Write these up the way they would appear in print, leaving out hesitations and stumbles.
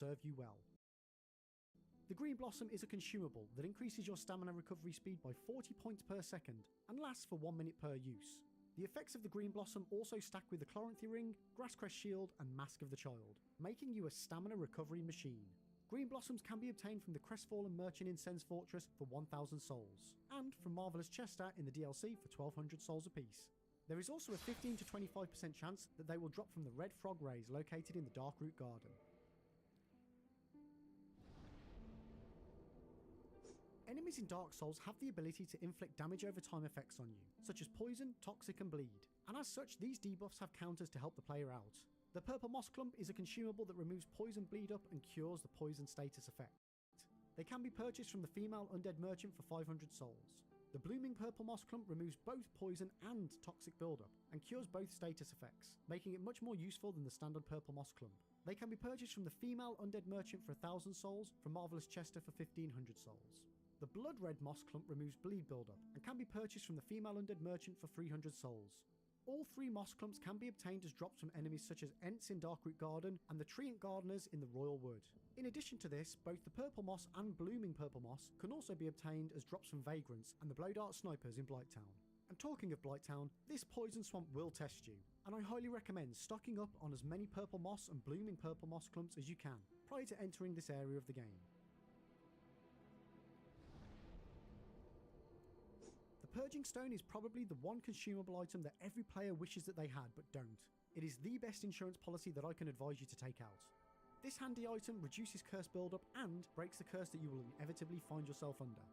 serve you well. The Green Blossom is a consumable that increases your stamina recovery speed by 40 points per second and lasts for 1 minute per use. The effects of the Green Blossom also stack with the Chloranthy Ring, Grasscrest Shield and Mask of the Child, making you a stamina recovery machine. Green Blossoms can be obtained from the Crestfallen Merchant in Sen's Fortress for 1000 souls, and from Marvelous Chester in the DLC for 1200 souls apiece. There is also a 15 to 25% chance that they will drop from the Red Frog Rays located in the Darkroot Garden. Enemies in Dark Souls have the ability to inflict damage over time effects on you, such as poison, toxic and bleed, and as such these debuffs have counters to help the player out. The Purple Moss Clump is a consumable that removes poison bleed up and cures the poison status effect. They can be purchased from the Female Undead Merchant for 500 souls. The Blooming Purple Moss Clump removes both poison and toxic buildup and cures both status effects, making it much more useful than the standard Purple Moss Clump. They can be purchased from the Female Undead Merchant for 1000 souls, from Marvelous Chester for 1500 souls. The Blood Red Moss Clump removes bleed buildup and can be purchased from the Female Undead Merchant for 300 souls. All three moss clumps can be obtained as drops from enemies such as Ents in Darkroot Garden and the Treant Gardeners in the Royal Wood. In addition to this, both the Purple Moss and Blooming Purple Moss can also be obtained as drops from Vagrants and the Blowdart Snipers in Blighttown. And talking of Blighttown, this Poison Swamp will test you, and I highly recommend stocking up on as many Purple Moss and Blooming Purple Moss clumps as you can prior to entering this area of the game. The Purging Stone is probably the one consumable item that every player wishes that they had but don't. It is the best insurance policy that I can advise you to take out. This handy item reduces curse buildup and breaks the curse that you will inevitably find yourself under.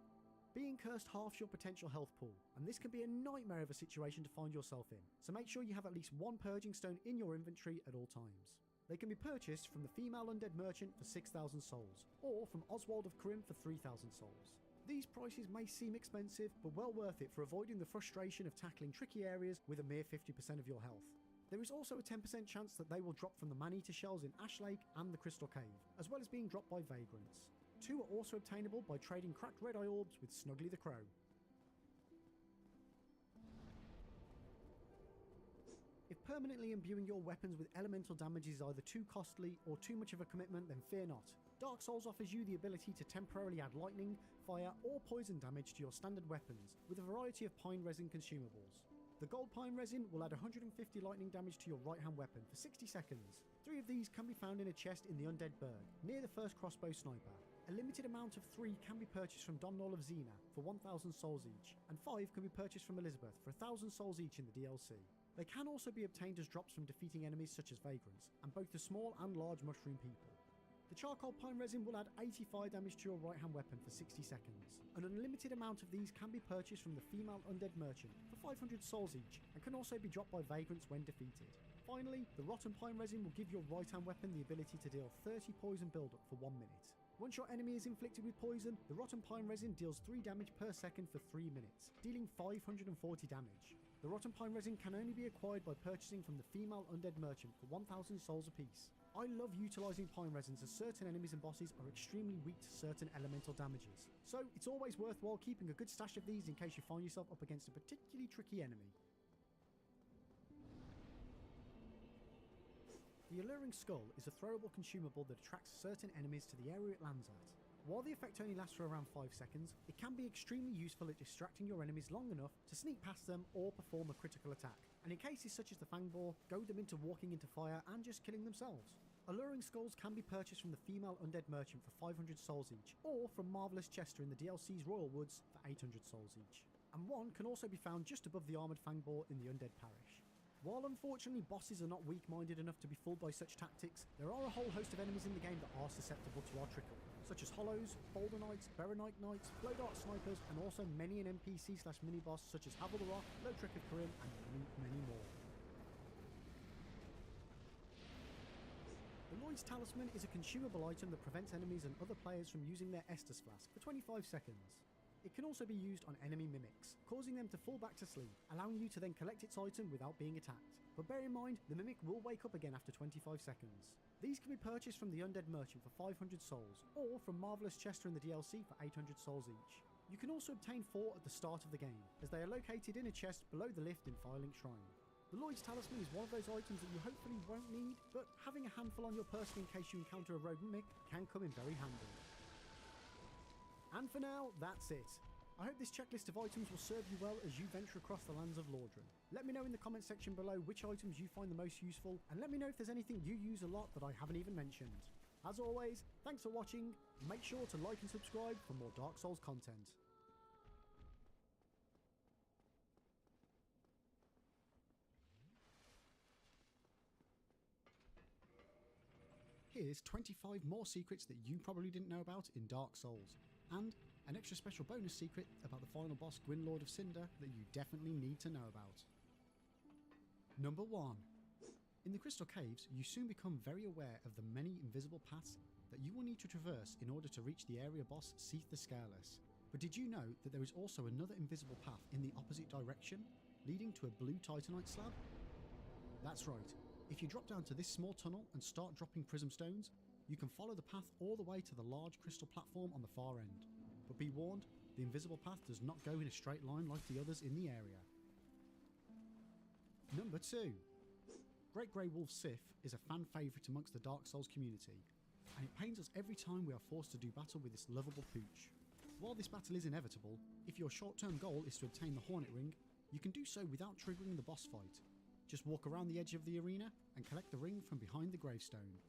Being cursed halves your potential health pool, and this can be a nightmare of a situation to find yourself in, so make sure you have at least one Purging Stone in your inventory at all times. They can be purchased from the Female Undead Merchant for 6,000 souls, or from Oswald of Carim for 3,000 souls. These prices may seem expensive, but well worth it for avoiding the frustration of tackling tricky areas with a mere 50% of your health. There is also a 10% chance that they will drop from the Man-Eater shells in Ash Lake and the Crystal Cave, as well as being dropped by Vagrants. 2 are also obtainable by trading cracked red eye orbs with Snuggly the Crow. If permanently imbuing your weapons with elemental damage is either too costly or too much of a commitment, then fear not. Dark Souls offers you the ability to temporarily add lightning, fire or poison damage to your standard weapons with a variety of pine resin consumables. The gold pine resin will add 150 lightning damage to your right hand weapon for 60 seconds. 3 of these can be found in a chest in the Undead Burg, near the first crossbow sniper. A limited amount of 3 can be purchased from Domhnall of Xena for 1000 souls each, and 5 can be purchased from Elizabeth for 1000 souls each in the DLC. They can also be obtained as drops from defeating enemies such as Vagrants, and both the small and large mushroom people. The charcoal pine resin will add 80 fire damage to your right hand weapon for 60 seconds. An unlimited amount of these can be purchased from the Female Undead Merchant for 500 souls each, and can also be dropped by Vagrants when defeated. Finally, the rotten pine resin will give your right hand weapon the ability to deal 30 poison buildup for 1 minute. Once your enemy is inflicted with poison, the rotten pine resin deals 3 damage per second for 3 minutes, dealing 540 damage. The rotten pine resin can only be acquired by purchasing from the Female Undead Merchant for 1000 souls apiece. I love utilising pine resins as certain enemies and bosses are extremely weak to certain elemental damages, so it's always worthwhile keeping a good stash of these in case you find yourself up against a particularly tricky enemy. The Alluring Skull is a throwable consumable that attracts certain enemies to the area it lands at. While the effect only lasts for around 5 seconds, it can be extremely useful at distracting your enemies long enough to sneak past them or perform a critical attack, and in cases such as the Fangboar, goad them into walking into fire and just killing themselves. Alluring Skulls can be purchased from the Female Undead Merchant for 500 souls each, or from Marvelous Chester in the DLC's Royal Woods for 800 souls each. And one can also be found just above the Armoured Fangboar in the Undead Parish. While unfortunately bosses are not weak-minded enough to be fooled by such tactics, there are a whole host of enemies in the game that are susceptible to our trickery, such as Hollows, Boulder Knights, Berenite Knights, Blowdart Snipers, and also many an NPC / mini-boss such as Havel the Rock, Lautrec of Carim, and many more. The Lloyd's Talisman is a consumable item that prevents enemies and other players from using their Estus Flask for 25 seconds. It can also be used on enemy mimics, causing them to fall back to sleep, allowing you to then collect its item without being attacked. But bear in mind, the mimic will wake up again after 25 seconds. These can be purchased from the Undead Merchant for 500 souls, or from Marvelous Chester in the DLC for 800 souls each. You can also obtain 4 at the start of the game, as they are located in a chest below the lift in Firelink Shrine. The Lloyd's Talisman is one of those items that you hopefully won't need, but having a handful on your person in case you encounter a rogue mimic can come in very handy. And for now, that's it. I hope this checklist of items will serve you well as you venture across the lands of Lordran. Let me know in the comment section below which items you find the most useful, and let me know if there's anything you use a lot that I haven't even mentioned. As always, thanks for watching. Make sure to like and subscribe for more Dark Souls content. Here's 25 more secrets that you probably didn't know about in Dark Souls, and an extra special bonus secret about the final boss Gwyn Lord of Cinder that you definitely need to know about. Number 1. In the Crystal Caves, you soon become very aware of the many invisible paths that you will need to traverse in order to reach the area boss Seath the Scaleless. But did you know that there is also another invisible path in the opposite direction, leading to a blue Titanite slab? That's right. If you drop down to this small tunnel and start dropping prism stones, you can follow the path all the way to the large crystal platform on the far end. But be warned, the invisible path does not go in a straight line like the others in the area. Number 2. Great Grey Wolf Sif is a fan favourite amongst the Dark Souls community, and it pains us every time we are forced to do battle with this lovable pooch. While this battle is inevitable, if your short-term goal is to obtain the Hornet Ring, you can do so without triggering the boss fight. Just walk around the edge of the arena and collect the ring from behind the gravestone.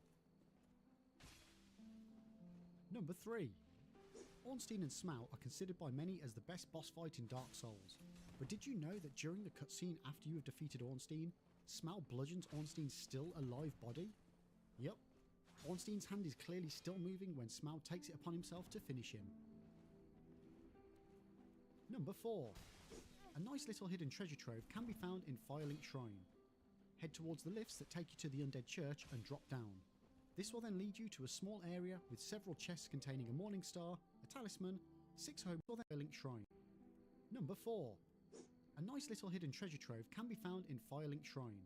Number 3. Ornstein and Smough are considered by many as the best boss fight in Dark Souls. But did you know that during the cutscene after you have defeated Ornstein, Smough bludgeons Ornstein's still alive body? Yup. Ornstein's hand is clearly still moving when Smough takes it upon himself to finish him. Number 4. A nice little hidden treasure trove can be found in Firelink Shrine. Head towards the lifts that take you to the Undead Church and drop down. This will then lead you to a small area with several chests containing a Morning Star, a talisman, 6 homes or the Firelink Shrine. Number 4. A nice little hidden treasure trove can be found in Firelink Shrine.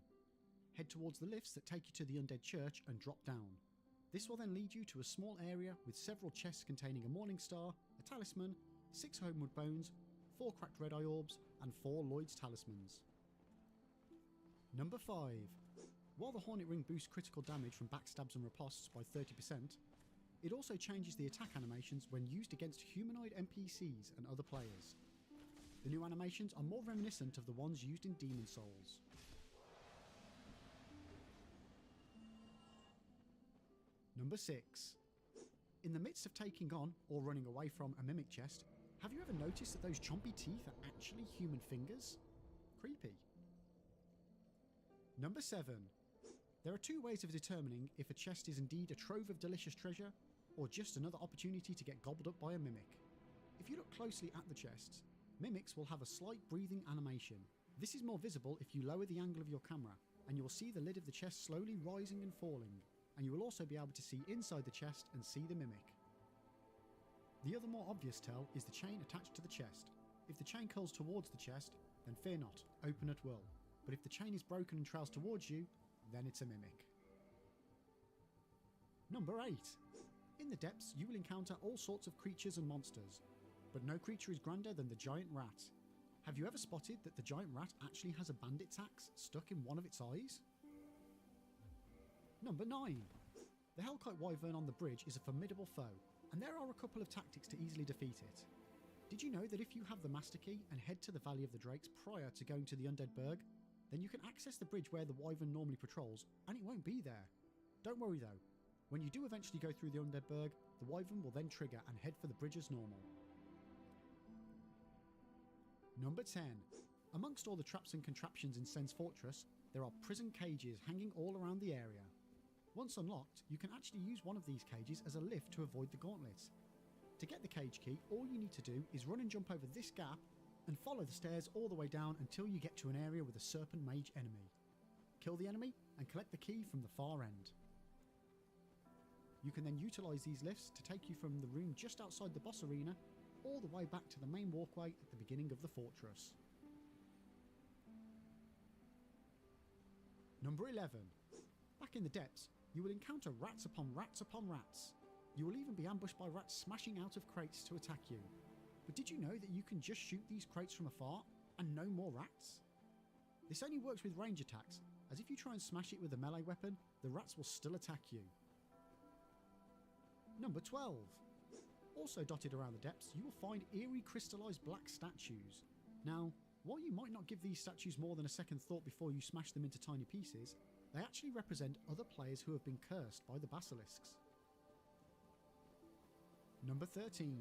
Head towards the lifts that take you to the Undead Church and drop down. This will then lead you to a small area with several chests containing a Morning Star, a talisman, 6 Homewood Bones, 4 cracked red eye orbs, and 4 Lloyd's Talismans. Number 5. While the Hornet Ring boosts critical damage from backstabs and riposts by 30%, it also changes the attack animations when used against humanoid NPCs and other players. The new animations are more reminiscent of the ones used in Demon Souls. Number 6. In the midst of taking on or running away from a mimic chest, have you ever noticed that those chompy teeth are actually human fingers? Creepy. Number 7. There are 2 ways of determining if a chest is indeed a trove of delicious treasure or just another opportunity to get gobbled up by a mimic. If you look closely at the chests, mimics will have a slight breathing animation. This is more visible if you lower the angle of your camera, and you will see the lid of the chest slowly rising and falling, and you will also be able to see inside the chest and see the mimic. The other more obvious tell is the chain attached to the chest. If the chain curls towards the chest, then fear not, open at will. But if the chain is broken and trails towards you, then it's a mimic. Number 8. In the depths, you will encounter all sorts of creatures and monsters, but no creature is grander than the giant rat. Have you ever spotted that the giant rat actually has a bandit's axe stuck in one of its eyes? Number 9. The Hellkite Wyvern on the bridge is a formidable foe, and there are a couple of tactics to easily defeat it. Did you know that if you have the Master Key and head to the Valley of the Drakes prior to going to the Undead Burg, then you can access the bridge where the Wyvern normally patrols, and it won't be there. Don't worry though, when you do eventually go through the Undead Burg, the Wyvern will then trigger and head for the bridge as normal. Number 10. Amongst all the traps and contraptions in Sen's Fortress, there are prison cages hanging all around the area. Once unlocked, you can actually use one of these cages as a lift to avoid the gauntlets. To get the cage key, all you need to do is run and jump over this gap and follow the stairs all the way down until you get to an area with a serpent mage enemy. Kill the enemy and collect the key from the far end. You can then utilise these lifts to take you from the room just outside the boss arena all the way back to the main walkway at the beginning of the fortress. Number 11. Back in the depths, you will encounter rats upon rats upon rats. You will even be ambushed by rats smashing out of crates to attack you. But did you know that you can just shoot these crates from afar and no more rats? This only works with range attacks, as if you try and smash it with a melee weapon, the rats will still attack you. Number 12. Also dotted around the depths, you will find eerie crystallised black statues. Now, while you might not give these statues more than a second thought before you smash them into tiny pieces, they actually represent other players who have been cursed by the basilisks. Number 13.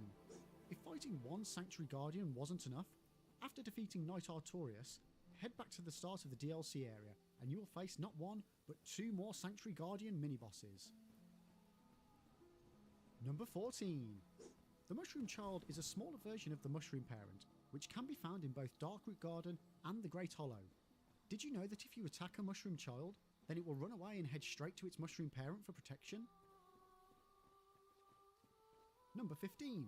If fighting one Sanctuary Guardian wasn't enough, after defeating Knight Artorias, head back to the start of the DLC area and you will face not one, but 2 more Sanctuary Guardian mini-bosses. Number 14. The Mushroom Child is a smaller version of the Mushroom Parent, which can be found in both Darkroot Garden and the Great Hollow. Did you know that if you attack a Mushroom Child, then it will run away and head straight to its Mushroom Parent for protection? Number 15.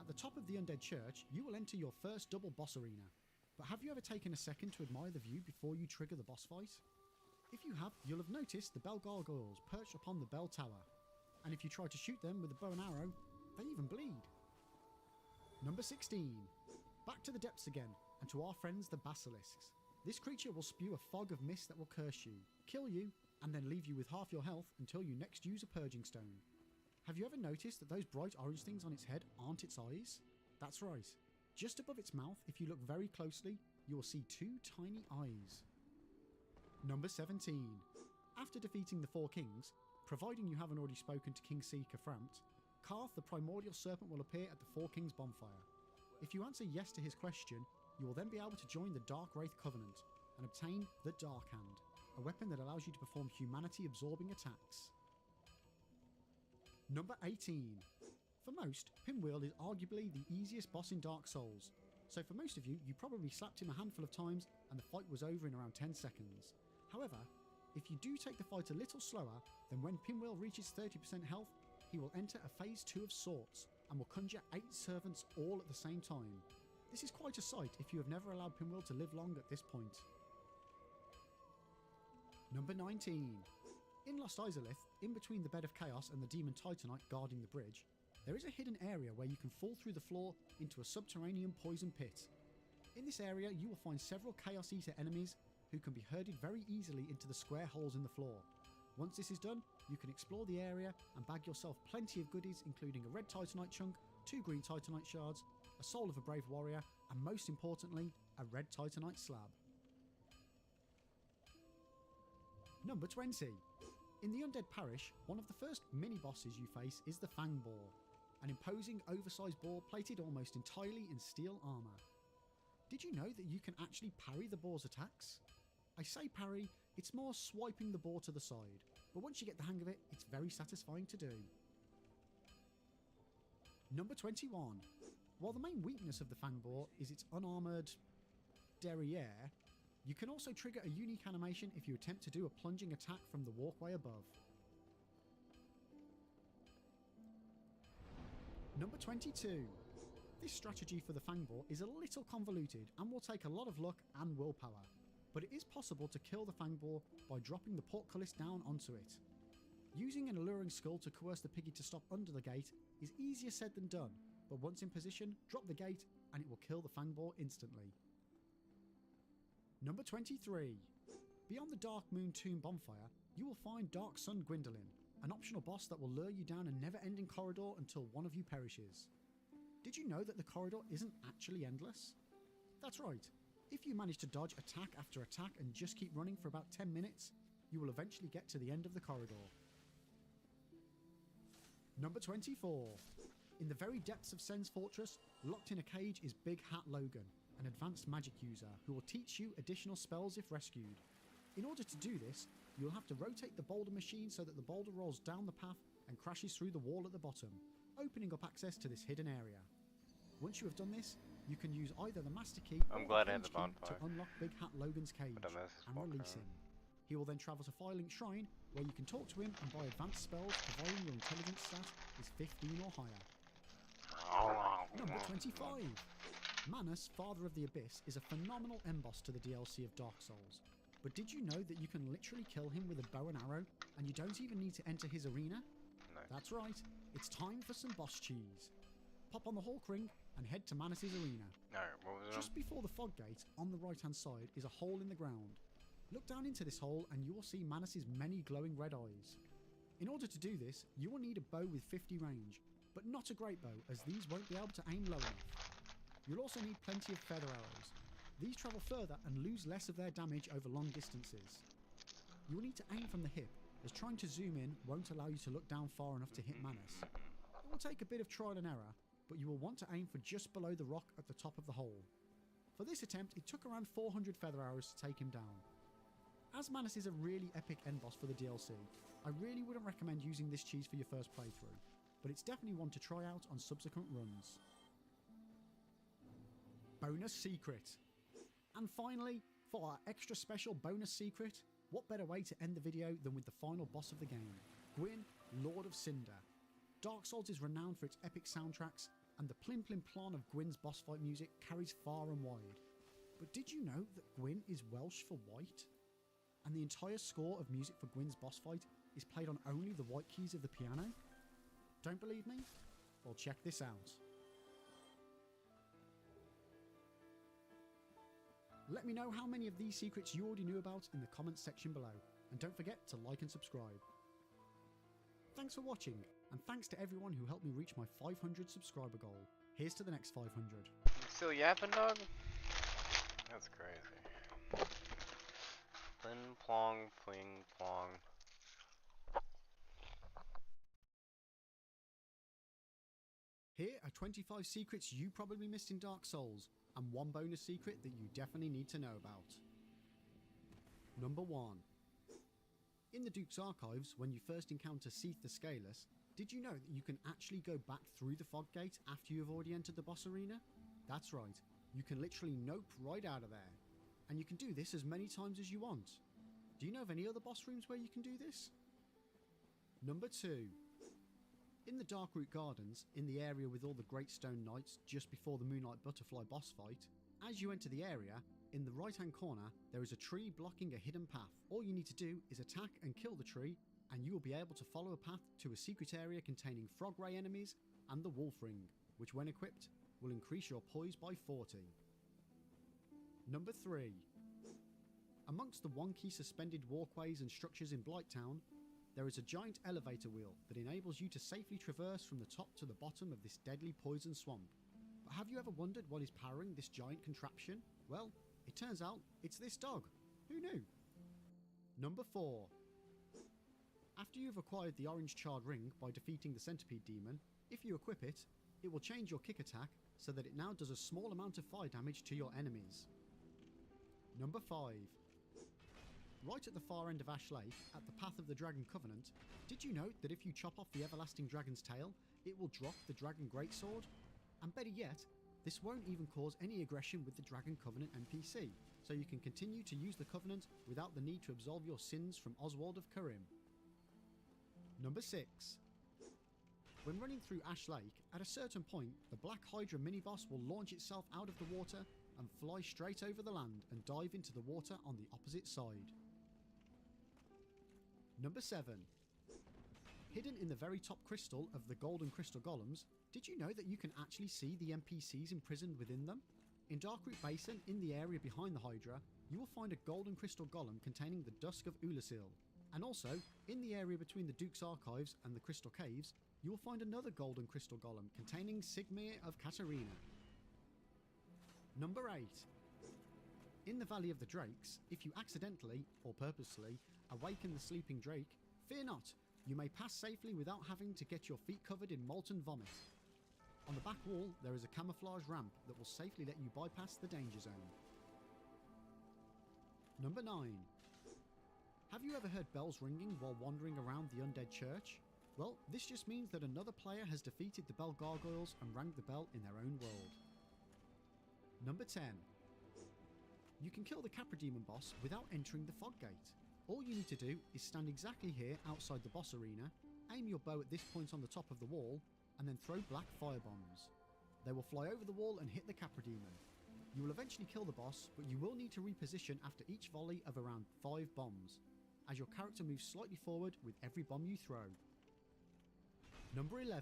At the top of the Undead Church, you will enter your first double boss arena. But have you ever taken a second to admire the view before you trigger the boss fight? If you have, you'll have noticed the Bell Gargoyles perched upon the Bell Tower. And if you try to shoot them with a bow and arrow, they even bleed. Number 16. Back to the depths again, and to our friends the Basilisks. This creature will spew a fog of mist that will curse you, kill you, and then leave you with half your health until you next use a Purging Stone. Have you ever noticed that those bright orange things on its head aren't its eyes? That's right. Just above its mouth, if you look very closely, you will see 2 tiny eyes. Number 17. After defeating the 4 kings, providing you haven't already spoken to King Seeker Framt, Karth the Primordial Serpent will appear at the 4 Kings bonfire. If you answer yes to his question, you will then be able to join the Dark Wraith Covenant and obtain the Dark Hand, a weapon that allows you to perform humanity-absorbing attacks. Number 18. For most, Pinwheel is arguably the easiest boss in Dark Souls, so for most of you, you probably slapped him a handful of times and the fight was over in around 10 seconds. However, if you do take the fight a little slower, then when Pinwheel reaches 30% health, he will enter a phase 2 of sorts and will conjure 8 servants all at the same time. This is quite a sight if you have never allowed Pinwheel to live long at this point. Number 19. In Lost Izalith, in between the Bed of Chaos and the Demon Titanite guarding the bridge, there is a hidden area where you can fall through the floor into a subterranean poison pit. In this area, you will find several Chaos Eater enemies who can be herded very easily into the square holes in the floor. Once this is done, you can explore the area and bag yourself plenty of goodies, including a red Titanite chunk, 2 green Titanite shards, a soul of a brave warrior, and most importantly, a red Titanite slab. Number 20. In the Undead Parish, one of the first mini-bosses you face is the Fang Boar, an imposing oversized boar plated almost entirely in steel armour. Did you know that you can actually parry the boar's attacks? I say parry, it's more swiping the boar to the side, but once you get the hang of it, it's very satisfying to do. Number 21. While the main weakness of the Fang Boar is its unarmoured derriere, you can also trigger a unique animation if you attempt to do a plunging attack from the walkway above. Number 22. This strategy for the Fang Boar is a little convoluted and will take a lot of luck and willpower, but it is possible to kill the Fang Boar by dropping the portcullis down onto it. Using an alluring skull to coerce the piggy to stop under the gate is easier said than done, but once in position, drop the gate and it will kill the Fang Boar instantly. Number 23. Beyond the Dark Moon Tomb bonfire, you will find Dark Sun Gwyndolin, an optional boss that will lure you down a never-ending corridor until one of you perishes. Did you know that the corridor isn't actually endless? That's right. If you manage to dodge attack after attack and just keep running for about 10 minutes, you will eventually get to the end of the corridor. Number 24. In the very depths of Sen's Fortress, locked in a cage is Big Hat Logan, an advanced magic user who will teach you additional spells if rescued. In order to do this, you'll have to rotate the boulder machine so that the boulder rolls down the path and crashes through the wall at the bottom, opening up access to this hidden area. Once you have done this, you can use either the Master Key I'm or glad the I had Cage the Key bonfire. to unlock Big Hat Logan's cage But I missed and walking release him. He will then travel to Firelink Shrine, where you can talk to him and buy advanced spells providing your intelligence stat is 15 or higher. Number 25. Manus, Father of the Abyss, is a phenomenal end-boss to the DLC of Dark Souls. But did you know that you can literally kill him with a bow and arrow, and you don't even need to enter his arena? Nice. That's right, it's time for some boss cheese. pop on the Hawk Ring and head to Manus' arena. Alright, what was it? Just before the fog gate, on the right hand side, is a hole in the ground. Look down into this hole and you will see Manus' many glowing red eyes. In order to do this, you will need a bow with 50 range, but not a great bow, as these won't be able to aim low enough. You'll also need plenty of feather arrows. These travel further and lose less of their damage over long distances. You will need to aim from the hip, as trying to zoom in won't allow you to look down far enough to hit Manus. It will take a bit of trial and error, but you will want to aim for just below the rock at the top of the hole. For this attempt, it took around 400 feather arrows to take him down. As Manus is a really epic end boss for the DLC, I really wouldn't recommend using this cheese for your first playthrough, but it's definitely one to try out on subsequent runs. Bonus secret. And finally, for our extra special bonus secret, what better way to end the video than with the final boss of the game, Gwyn, Lord of Cinder. Dark Souls is renowned for its epic soundtracks, and the plim plim plon of Gwyn's boss fight music carries far and wide. But did you know that Gwyn is Welsh for white? And the entire score of music for Gwyn's boss fight is played on only the white keys of the piano? Don't believe me? Well, check this out. Let me know how many of these secrets you already knew about in the comments section below, and don't forget to like and subscribe. Thanks for watching, and thanks to everyone who helped me reach my 500 subscriber goal. Here's to the next 500. You still yapping, dog? That's crazy. Pling plong, pling plong. Here are 25 secrets you probably missed in Dark Souls, and one bonus secret that you definitely need to know about. Number 1. In the Duke's Archives, when you first encounter Seath the Scaleless, did you know that you can actually go back through the fog gate after you have already entered the boss arena? That's right, you can literally nope right out of there. And you can do this as many times as you want. Do you know of any other boss rooms where you can do this? Number 2. In the Darkroot Gardens, in the area with all the Great Stone Knights just before the Moonlight Butterfly boss fight, as you enter the area, in the right hand corner there is a tree blocking a hidden path. All you need to do is attack and kill the tree, and you will be able to follow a path to a secret area containing Frog Ray enemies and the Wolf Ring, which when equipped will increase your poise by 40. Number 3. Amongst the wonky suspended walkways and structures in Blighttown, there is a giant elevator wheel that enables you to safely traverse from the top to the bottom of this deadly poison swamp. But have you ever wondered what is powering this giant contraption? Well, it turns out it's this dog. Who knew? Number 4. After you've acquired the orange charred ring by defeating the centipede demon, if you equip it, it will change your kick attack so that it now does a small amount of fire damage to your enemies. Number 5. Right at the far end of Ash Lake, at the Path of the Dragon Covenant, did you note that if you chop off the Everlasting Dragon's tail, it will drop the Dragon Greatsword? And better yet, this won't even cause any aggression with the Dragon Covenant NPC, so you can continue to use the Covenant without the need to absolve your sins from Oswald of Karim. Number 6. When running through Ash Lake, at a certain point, the Black Hydra mini-boss will launch itself out of the water and fly straight over the land and dive into the water on the opposite side. Number 7. Hidden in the very top crystal of the Golden Crystal Golems, did you know that you can actually see the NPCs imprisoned within them? In Darkroot Basin, in the area behind the Hydra, you will find a Golden Crystal Golem containing the Dusk of Ulasil. And also, in the area between the Duke's Archives and the Crystal Caves, you will find another Golden Crystal Golem containing Sigmir of Katarina. Number 8. In the Valley of the Drakes, if you accidentally, or purposely, awaken the sleeping drake, fear not, you may pass safely without having to get your feet covered in molten vomit. On the back wall, there is a camouflage ramp that will safely let you bypass the danger zone. Number 9. Have you ever heard bells ringing while wandering around the undead church? Well, this just means that another player has defeated the Bell Gargoyles and rang the bell in their own world. Number 10. You can kill the Capra Demon boss without entering the fog gate. All you need to do is stand exactly here outside the boss arena, aim your bow at this point on the top of the wall, and then throw black fire bombs. They will fly over the wall and hit the Capra Demon. You will eventually kill the boss, but you will need to reposition after each volley of around 5 bombs, as your character moves slightly forward with every bomb you throw. Number 11.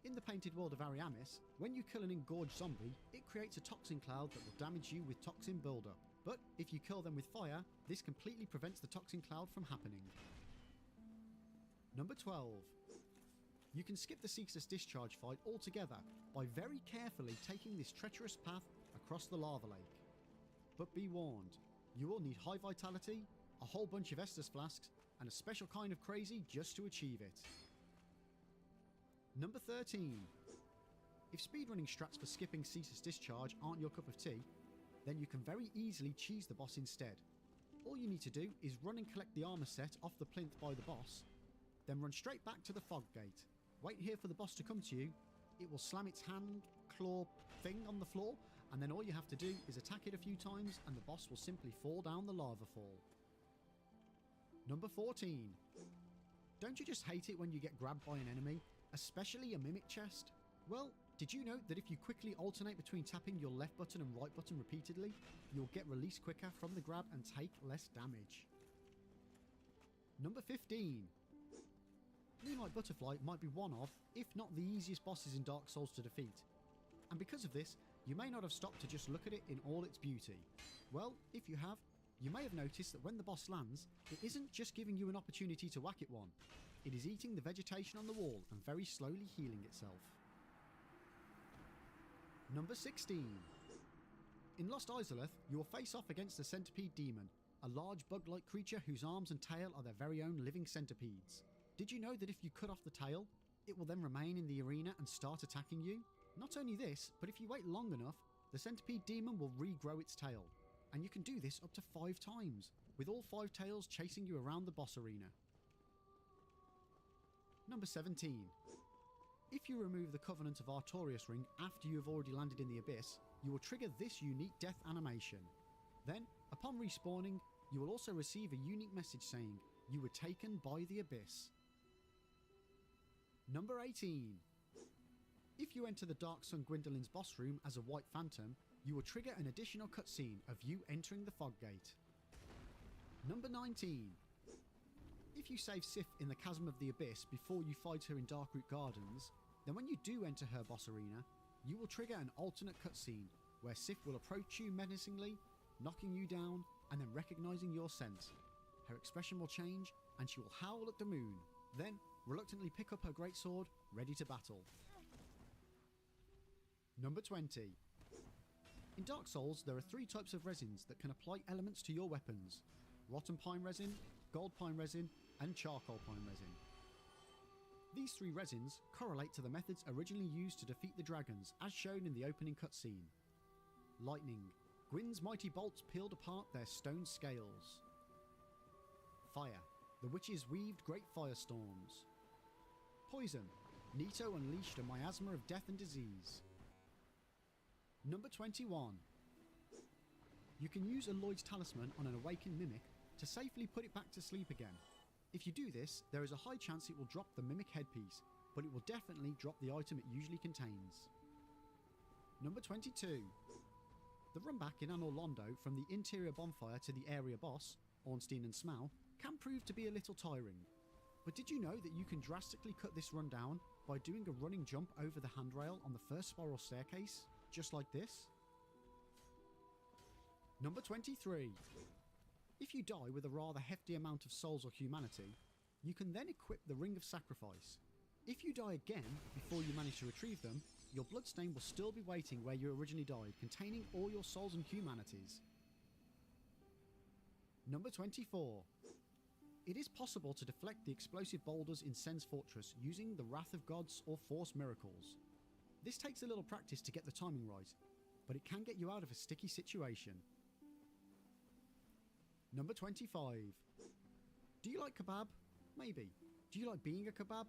In the painted world of Ariamis, when you kill an engorged zombie, it creates a toxin cloud that will damage you with toxin buildup. But if you kill them with fire, this completely prevents the toxin cloud from happening. Number 12. You can skip the Ceaseless Discharge fight altogether by very carefully taking this treacherous path across the lava lake. But be warned, you will need high vitality, a whole bunch of Estus flasks, and a special kind of crazy just to achieve it. Number 13. If speedrunning strats for skipping Ceaseless Discharge aren't your cup of tea, then you can very easily cheese the boss instead. All you need to do is run and collect the armor set off the plinth by the boss, then run straight back to the fog gate. Wait here for the boss to come to you, it will slam its hand, claw thing on the floor, and then all you have to do is attack it a few times and the boss will simply fall down the lava fall. Number 14. Don't you just hate it when you get grabbed by an enemy, especially a mimic chest? Well, did you know that if you quickly alternate between tapping your left button and right button repeatedly, you'll get released quicker from the grab and take less damage? Number 15. Moonlight Butterfly might be one of, if not the easiest bosses in Dark Souls to defeat. And because of this, you may not have stopped to just look at it in all its beauty. Well, if you have, you may have noticed that when the boss lands, it isn't just giving you an opportunity to whack it one. It is eating the vegetation on the wall and very slowly healing itself. Number 16. In Lost Izalith, you will face off against the Centipede Demon, a large bug-like creature whose arms and tail are their very own living centipedes. Did you know that if you cut off the tail, it will then remain in the arena and start attacking you? Not only this, but if you wait long enough, the Centipede Demon will regrow its tail. And you can do this up to 5 times, with all 5 tails chasing you around the boss arena. Number 17. If you remove the Covenant of Artorias ring after you have already landed in the Abyss, you will trigger this unique death animation. Then, upon respawning, you will also receive a unique message saying, "You were taken by the Abyss." Number 18. If you enter the Dark Sun Gwyndolin's boss room as a White Phantom, you will trigger an additional cutscene of you entering the Fog Gate. Number 19. If you save Sif in the Chasm of the Abyss before you fight her in Darkroot Gardens, then when you do enter her boss arena, you will trigger an alternate cutscene where Sif will approach you menacingly, knocking you down, and then recognising your scent. Her expression will change, and she will howl at the moon, then reluctantly pick up her greatsword, ready to battle. Number 20. In Dark Souls, there are 3 types of resins that can apply elements to your weapons: rotten pine resin, gold pine resin, and charcoal pine resin. These 3 resins correlate to the methods originally used to defeat the dragons, as shown in the opening cutscene. Lightning. Gwyn's mighty bolts peeled apart their stone scales. Fire. The witches weaved great firestorms. Poison. Nito unleashed a miasma of death and disease. Number 21. You can use Lloyd's talisman on an awakened mimic to safely put it back to sleep again. If you do this, there is a high chance it will drop the mimic headpiece, but it will definitely drop the item it usually contains. Number 22. The run back in Anor Londo from the interior bonfire to the area boss, Ornstein and Smaug, can prove to be a little tiring. But did you know that you can drastically cut this run down by doing a running jump over the handrail on the first spiral staircase, just like this? Number 23. If you die with a rather hefty amount of souls or humanity, you can then equip the Ring of Sacrifice. If you die again before you manage to retrieve them, your bloodstain will still be waiting where you originally died, containing all your souls and humanities. Number 24. It is possible to deflect the explosive boulders in Sen's Fortress using the Wrath of Gods or Force Miracles. This takes a little practice to get the timing right, but it can get you out of a sticky situation. Number 25. Do you like kebab? Maybe. Do you like being a kebab?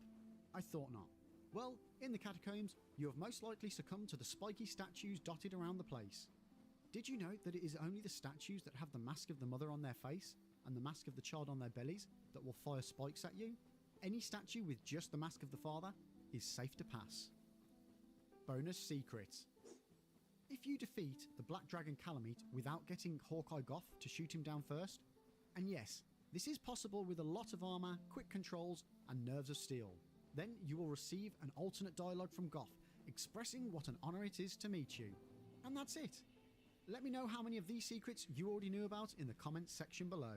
I thought not. Well, in the catacombs, you have most likely succumbed to the spiky statues dotted around the place. Did you know that it is only the statues that have the mask of the mother on their face and the mask of the child on their bellies that will fire spikes at you? Any statue with just the mask of the father is safe to pass. Bonus secret. If you defeat the Black Dragon Calamite without getting Hawkeye Goth to shoot him down first, and yes, this is possible with a lot of armour, quick controls, and nerves of steel, Then you will receive an alternate dialogue from Goth, expressing what an honor it is to meet you. And that's it. Let me know how many of these secrets you already knew about in the comments section below.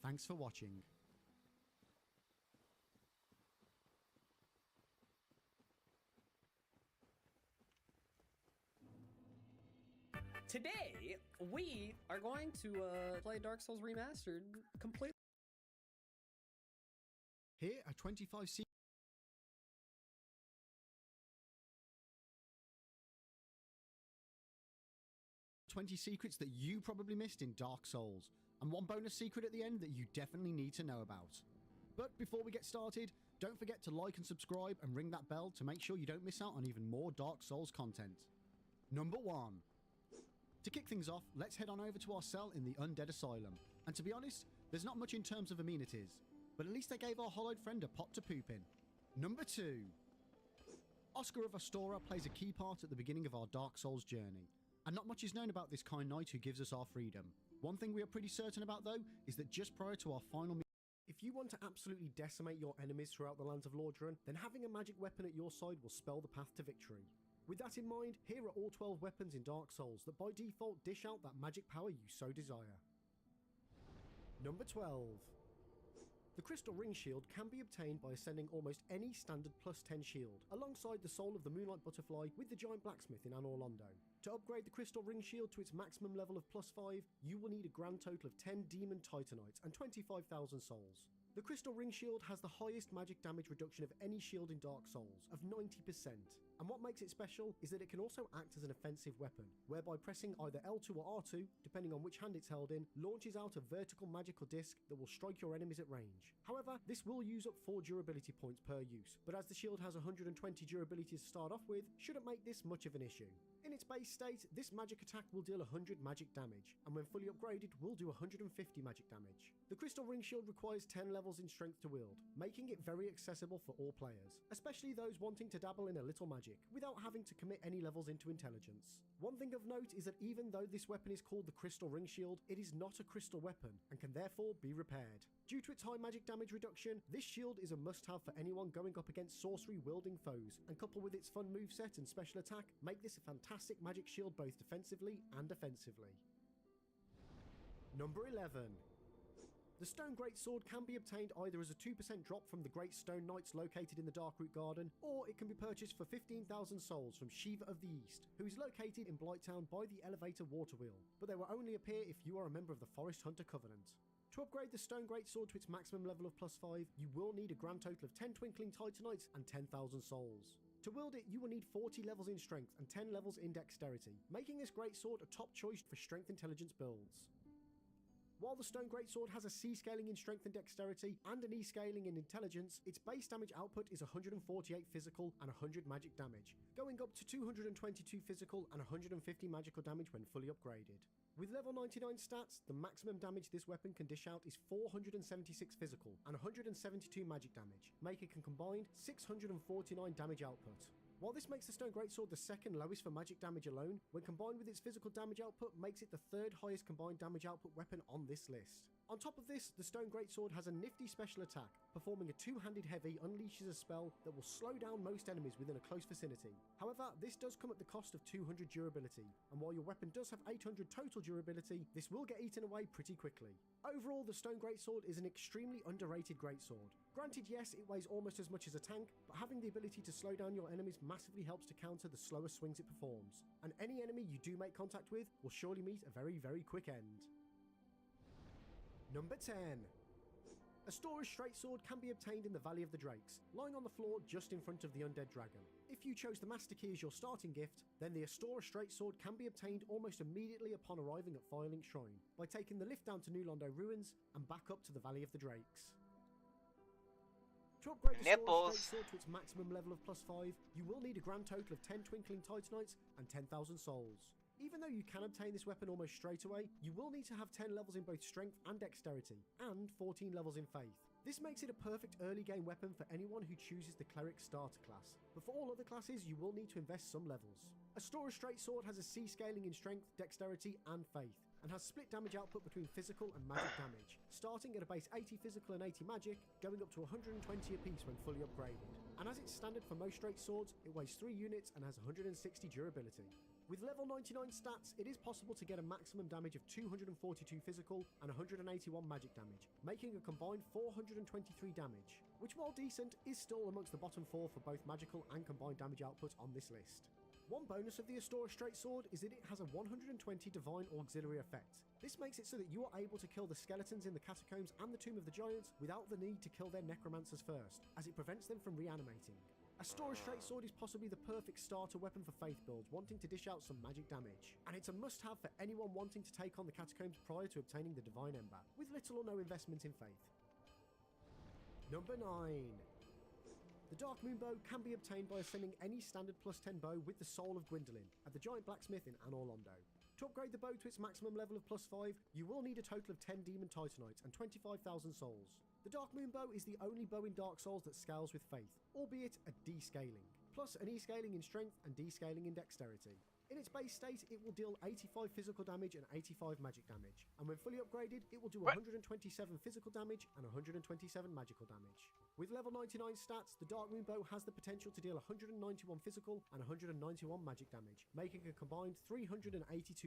Thanks for watching. Today, we are going to play Dark Souls Remastered completely. Here are 25 20 secrets that you probably missed in Dark Souls, and one bonus secret at the end that you definitely need to know about. But before we get started, don't forget to like and subscribe and ring that bell to make sure you don't miss out on even more Dark Souls content. Number 1. To kick things off, let's head on over to our cell in the Undead Asylum. And to be honest, there's not much in terms of amenities, but at least they gave our hollowed friend a pot to poop in. Number 2. Oscar of Astora plays a key part at the beginning of our Dark Souls journey, and not much is known about this kind knight who gives us our freedom. One thing we are pretty certain about though, is that just prior to our final if you want to absolutely decimate your enemies throughout the lands of Lordran, then having a magic weapon at your side will spell the path to victory. With that in mind, here are all 12 weapons in Dark Souls that by default dish out that magic power you so desire. Number 12. The Crystal Ring Shield can be obtained by ascending almost any standard plus 10 shield, alongside the soul of the Moonlight Butterfly with the Giant Blacksmith in Anor Londo. To upgrade the Crystal Ring Shield to its maximum level of plus 5, you will need a grand total of 10 Demon Titanites and 25,000 souls. The Crystal Ring Shield has the highest magic damage reduction of any shield in Dark Souls, of 90%. And what makes it special is that it can also act as an offensive weapon, whereby pressing either L2 or R2, depending on which hand it's held in, launches out a vertical magical disc that will strike your enemies at range. However, this will use up 4 durability points per use, but as the shield has 120 durability to start off with, shouldn't make this much of an issue. In its base state, this magic attack will deal 100 magic damage, and when fully upgraded will do 150 magic damage. The Crystal Ring Shield requires 10 levels in strength to wield, making it very accessible for all players, especially those wanting to dabble in a little magic, without having to commit any levels into intelligence. One thing of note is that even though this weapon is called the Crystal Ring Shield, it is not a crystal weapon, and can therefore be repaired. Due to its high magic damage reduction, this shield is a must-have for anyone going up against sorcery-wielding foes, and coupled with its fun moveset and special attack, make this a fantastic magic shield both defensively and offensively. Number 11. The Stone Greatsword can be obtained either as a 2% drop from the Great Stone Knights located in the Darkroot Garden, or it can be purchased for 15,000 souls from Shiva of the East, who is located in Blighttown by the Elevator Water Wheel, but they will only appear if you are a member of the Forest Hunter Covenant. To upgrade the Stone Greatsword to its maximum level of plus 5, you will need a grand total of 10 Twinkling Titanites and 10,000 souls. To wield it, you will need 40 levels in strength and 10 levels in dexterity, making this greatsword a top choice for strength intelligence builds. While the Stone Greatsword has a C scaling in strength and dexterity and an E scaling in intelligence, its base damage output is 148 physical and 100 magic damage, going up to 222 physical and 150 magical damage when fully upgraded. With level 99 stats, the maximum damage this weapon can dish out is 476 physical and 172 magic damage, making a combined 649 damage output. While this makes the Stone Greatsword the second lowest for magic damage alone, when combined with its physical damage output makes it the third highest combined damage output weapon on this list. On top of this, the Stone Greatsword has a nifty special attack. Performing a two-handed heavy unleashes a spell that will slow down most enemies within a close vicinity. However, this does come at the cost of 200 durability, and while your weapon does have 800 total durability, this will get eaten away pretty quickly. Overall, the Stone Greatsword is an extremely underrated greatsword. Granted, yes, it weighs almost as much as a tank, but having the ability to slow down your enemies massively helps to counter the slower swings it performs, and any enemy you do make contact with will surely meet a very, very quick end. Number 10. Astora's Straight Sword can be obtained in the Valley of the Drakes, lying on the floor just in front of the Undead Dragon. If you chose the Master Key as your starting gift, then the Astora Straight Sword can be obtained almost immediately upon arriving at Firelink Shrine, by taking the lift down to New Londo Ruins and back up to the Valley of the Drakes. To upgrade the Astora Straight Sword to its maximum level of plus 5, you will need a grand total of 10 Twinkling Titanites and 10,000 souls. Even though you can obtain this weapon almost straight away, you will need to have 10 levels in both strength and dexterity, and 14 levels in faith. This makes it a perfect early game weapon for anyone who chooses the Cleric starter class, but for all other classes you will need to invest some levels. Astora's Straight Sword has a C scaling in strength, dexterity and faith, and has split damage output between physical and magic damage, starting at a base 80 physical and 80 magic, going up to 120 apiece when fully upgraded. And as it's standard for most straight swords, it weighs 3 units and has 160 durability. With level 99 stats, it is possible to get a maximum damage of 242 physical and 181 magic damage, making a combined 423 damage, which while decent, is still amongst the bottom 4 for both magical and combined damage output on this list. One bonus of the Astora Straight Sword is that it has a 120 Divine Auxiliary effect. This makes it so that you are able to kill the skeletons in the Catacombs and the Tomb of the Giants without the need to kill their necromancers first, as it prevents them from reanimating. Astora Straight Sword is possibly the perfect starter weapon for faith builds wanting to dish out some magic damage, and it's a must-have for anyone wanting to take on the Catacombs prior to obtaining the Divine Ember, with little or no investment in faith. Number 9. The Dark Moon Bow can be obtained by ascending any standard +10 bow with the Soul of Gwyndolin at the Giant Blacksmith in Anor Londo. To upgrade the bow to its maximum level of +5, you will need a total of 10 Demon Titanites and 25,000 souls. The Dark Moon Bow is the only bow in Dark Souls that scales with faith, albeit a descaling, plus an E-scaling in strength and descaling in dexterity. In its base state, it will deal 85 physical damage and 85 magic damage, and when fully upgraded, it will do 127 physical damage and 127 magical damage. With level 99 stats, the Dark Moon Bow has the potential to deal 191 physical and 191 magic damage, making a combined 382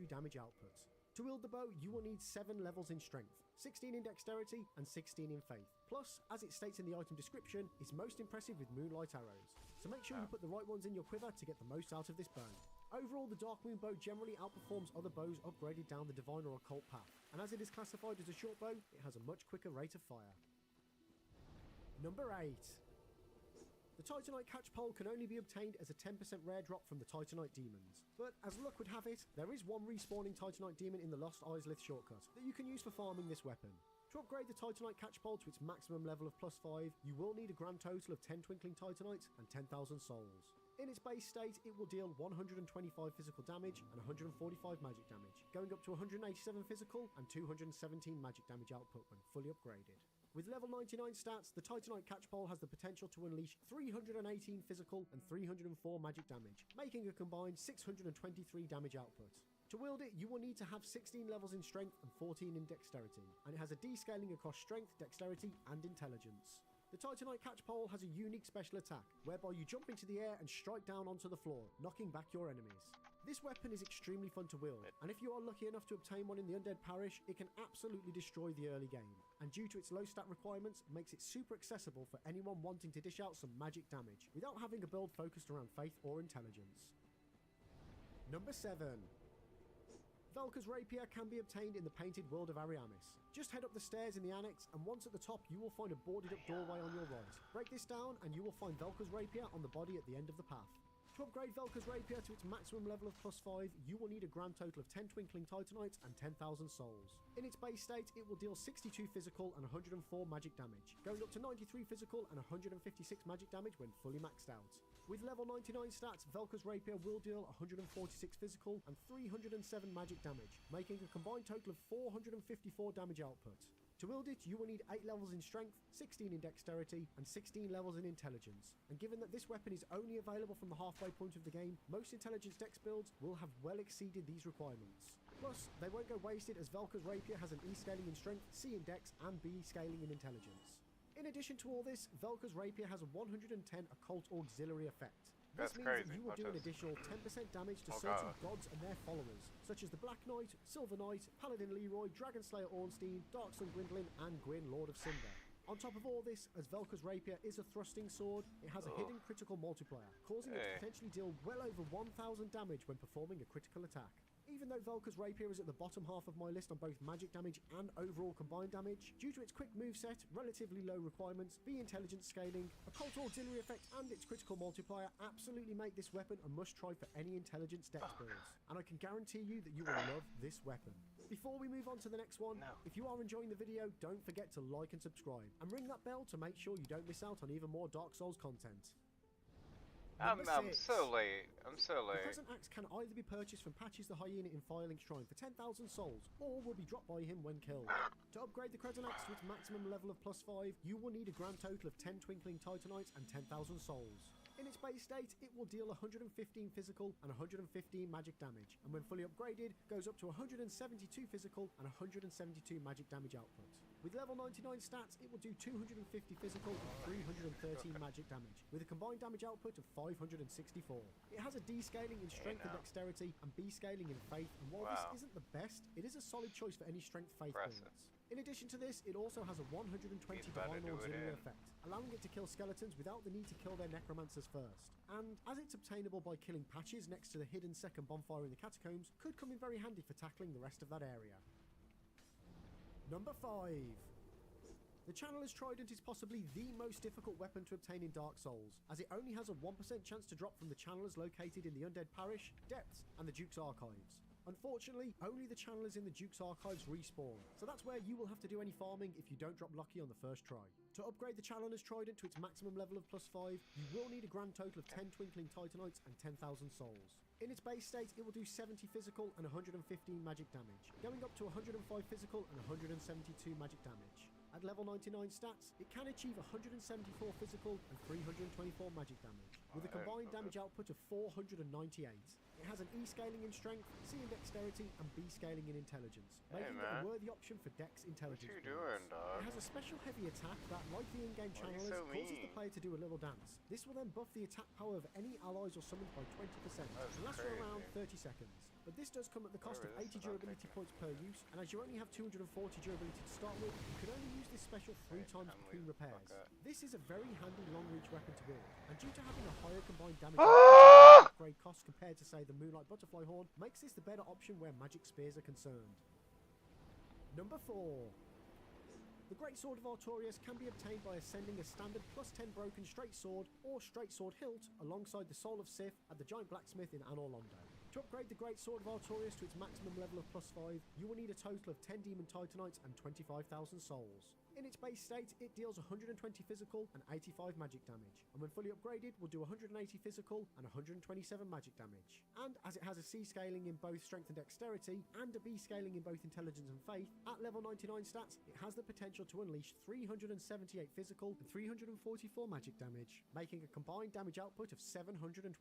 damage output. To wield the bow, you will need 7 levels in strength, 16 in dexterity, and 16 in faith. Plus, as it states in the item description, it's most impressive with moonlight arrows. So make sure you put the right ones in your quiver to get the most out of this bow. Overall, the Dark Moon Bow generally outperforms other bows upgraded down the Divine or Occult path, and as it is classified as a short bow, it has a much quicker rate of fire. Number 8. The Titanite Catchpole can only be obtained as a 10% rare drop from the Titanite Demons, but as luck would have it, there is one respawning Titanite Demon in the Lost Izalith shortcut that you can use for farming this weapon. To upgrade the Titanite Catchpole to its maximum level of +5, you will need a grand total of 10 Twinkling Titanites and 10,000 souls. In its base state, it will deal 125 physical damage and 145 magic damage, going up to 187 physical and 217 magic damage output when fully upgraded. With level 99 stats, the Titanite Catchpole has the potential to unleash 318 physical and 304 magic damage, making a combined 623 damage output. To wield it, you will need to have 16 levels in strength and 14 in dexterity, and it has a descaling across strength, dexterity, and intelligence. The Titanite Catchpole has a unique special attack, whereby you jump into the air and strike down onto the floor, knocking back your enemies. This weapon is extremely fun to wield, and if you are lucky enough to obtain one in the Undead Parish, it can absolutely destroy the early game, and due to its low stat requirements, makes it super accessible for anyone wanting to dish out some magic damage, without having a build focused around faith or intelligence. Number 7. Velka's Rapier can be obtained in the Painted World of Ariamis. Just head up the stairs in the annex, and once at the top, you will find a boarded up doorway on your right. Break this down, and you will find Velka's Rapier on the body at the end of the path. To upgrade Velka's Rapier to its maximum level of +5, you will need a grand total of 10 Twinkling Titanites and 10,000 souls. In its base state, it will deal 62 physical and 104 magic damage, going up to 93 physical and 156 magic damage when fully maxed out. With level 99 stats, Velka's Rapier will deal 146 physical and 307 magic damage, making a combined total of 454 damage output. To wield it, you will need 8 levels in strength, 16 in dexterity, and 16 levels in intelligence. And given that this weapon is only available from the halfway point of the game, most intelligence dex builds will have well exceeded these requirements. Plus, they won't go wasted as Velka's Rapier has an E scaling in strength, C in dex, and B scaling in intelligence. In addition to all this, Velka's Rapier has a 110 Occult Auxiliary effect. This means that you will do an additional 10% damage to certain gods and their followers, such as the Black Knight, Silver Knight, Paladin Leroy, Dragonslayer Ornstein, Darksun Gwyndolin, and Gwyn, Lord of Cinder. On top of all this, as Velka's Rapier is a thrusting sword, it has a hidden critical multiplier, causing it to potentially deal well over 1,000 damage when performing a critical attack. Even though Velka's Rapier is at the bottom half of my list on both magic damage and overall combined damage, due to its quick moveset, relatively low requirements, B intelligence scaling, Occult Auxiliary effect, and its critical multiplier absolutely make this weapon a must-try for any intelligence dex builds, and I can guarantee you that you will love this weapon. Before we move on to the next one, if you are enjoying the video, don't forget to like and subscribe, and ring that bell to make sure you don't miss out on even more Dark Souls content. I'm so late. I'm so late. The present axe can either be purchased from Patches the Hyena in Firelink Shrine for 10,000 souls, or will be dropped by him when killed. To upgrade the Crescent Axe to its maximum level of +5, you will need a grand total of 10 Twinkling Titanites and 10,000 souls. In its base state, it will deal 115 physical and 115 magic damage, and when fully upgraded, goes up to 172 physical and 172 magic damage output. With level 99 stats, it will do 250 physical and 313 magic damage, with a combined damage output of 564. It has a D scaling in strength and dexterity, and B scaling in faith, and while this isn't the best, it is a solid choice for any strength faith builds. In addition to this, it also has a 120 Divine Auxiliary effect, allowing it to kill skeletons without the need to kill their necromancers first. And as it's obtainable by killing patches next to the hidden second bonfire in the catacombs, could come in very handy for tackling the rest of that area. Number 5. The Channeler's Trident is possibly the most difficult weapon to obtain in Dark Souls, as it only has a 1% chance to drop from the channelers located in the Undead Parish, Depths, and the Duke's Archives. Unfortunately, only the channelers in the Duke's Archives respawn, so that's where you will have to do any farming if you don't drop lucky on the first try. To upgrade the Channeler's Trident to its maximum level of +5, you will need a grand total of 10 Twinkling Titanites and 10,000 souls. In its base state, it will do 70 physical and 115 magic damage, going up to 105 physical and 172 magic damage. At level 99 stats, it can achieve 174 physical and 324 magic damage, with a combined damage output of 498. It has an E scaling in strength, C in dexterity, and B scaling in intelligence, making it a worthy option for dex intelligence. What you doing, dog? It has a special heavy attack that, like the in-game channelers, causes the player to do a little dance. This will then buff the attack power of any allies or summons by 20%, and lasts for around 30 seconds. But this does come at the cost of 80 durability points per use, and as you only have 240 durability to start with, you can only use this special 3 times between repairs. This is a very handy long-reach weapon to wield, and due to having a higher combined damage upgrade cost compared to, say, the Moonlight Butterfly Horn, makes this the better option where magic spears are concerned. Number 4. The Great Sword of Artorias can be obtained by ascending a standard +10 broken straight sword or straight sword hilt alongside the Soul of Sif at the Giant Blacksmith in Anor Londo. To upgrade the Great Sword of Artorias to its maximum level of +5, you will need a total of 10 Demon Titanites and 25,000 souls. In its base state, it deals 120 physical and 85 magic damage, and when fully upgraded will do 180 physical and 127 magic damage. And as it has a C scaling in both strength and dexterity, and a B scaling in both intelligence and faith, at level 99 stats, it has the potential to unleash 378 physical and 344 magic damage, making a combined damage output of 722,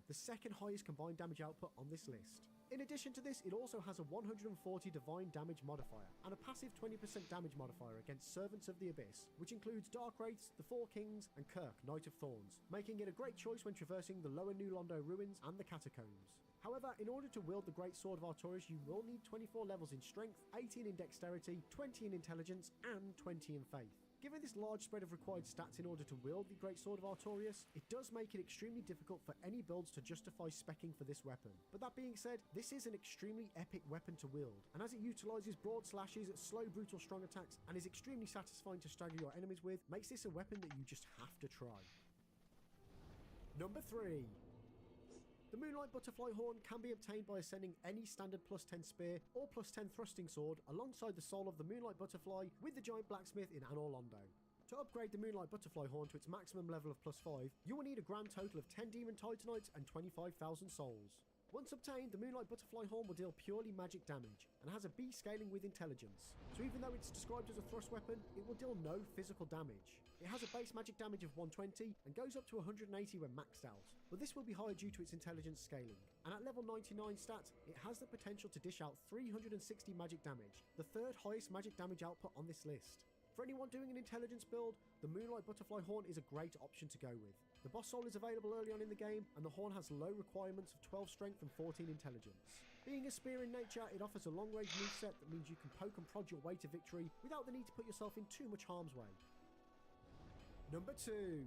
the second highest combined damage output on this list. In addition to this, it also has a 140 divine damage modifier, and a passive 20% damage modifier against Servants of the Abyss, which includes Dark Wraiths, the Four Kings, and Kirk, Knight of Thorns, making it a great choice when traversing the lower New Londo ruins and the catacombs. However, in order to wield the Great Sword of Artorias, you will need 24 levels in strength, 18 in dexterity, 20 in intelligence, and 20 in faith. Given this large spread of required stats in order to wield the Great Sword of Artorias, it does make it extremely difficult for any builds to justify speccing for this weapon. But that being said, this is an extremely epic weapon to wield, and as it utilises broad slashes, slow, brutal, strong attacks, and is extremely satisfying to stagger your enemies with, makes this a weapon that you just have to try. Number 3. The Moonlight Butterfly Horn can be obtained by ascending any standard +10 spear or +10 thrusting sword alongside the Soul of the Moonlight Butterfly with the Giant Blacksmith in Anor Londo. To upgrade the Moonlight Butterfly Horn to its maximum level of +5, you will need a grand total of 10 Demon Titanites and 25,000 souls. Once obtained, the Moonlight Butterfly Horn will deal purely magic damage, and has a B scaling with intelligence. So even though it's described as a thrust weapon, it will deal no physical damage. It has a base magic damage of 120, and goes up to 180 when maxed out, but this will be higher due to its intelligence scaling. And at level 99 stats, it has the potential to dish out 360 magic damage, the third highest magic damage output on this list. For anyone doing an intelligence build, the Moonlight Butterfly Horn is a great option to go with. The boss soul is available early on in the game, and the horn has low requirements of 12 strength and 14 intelligence. Being a spear in nature, it offers a long-range moveset that means you can poke and prod your way to victory without the need to put yourself in too much harm's way. Number 2.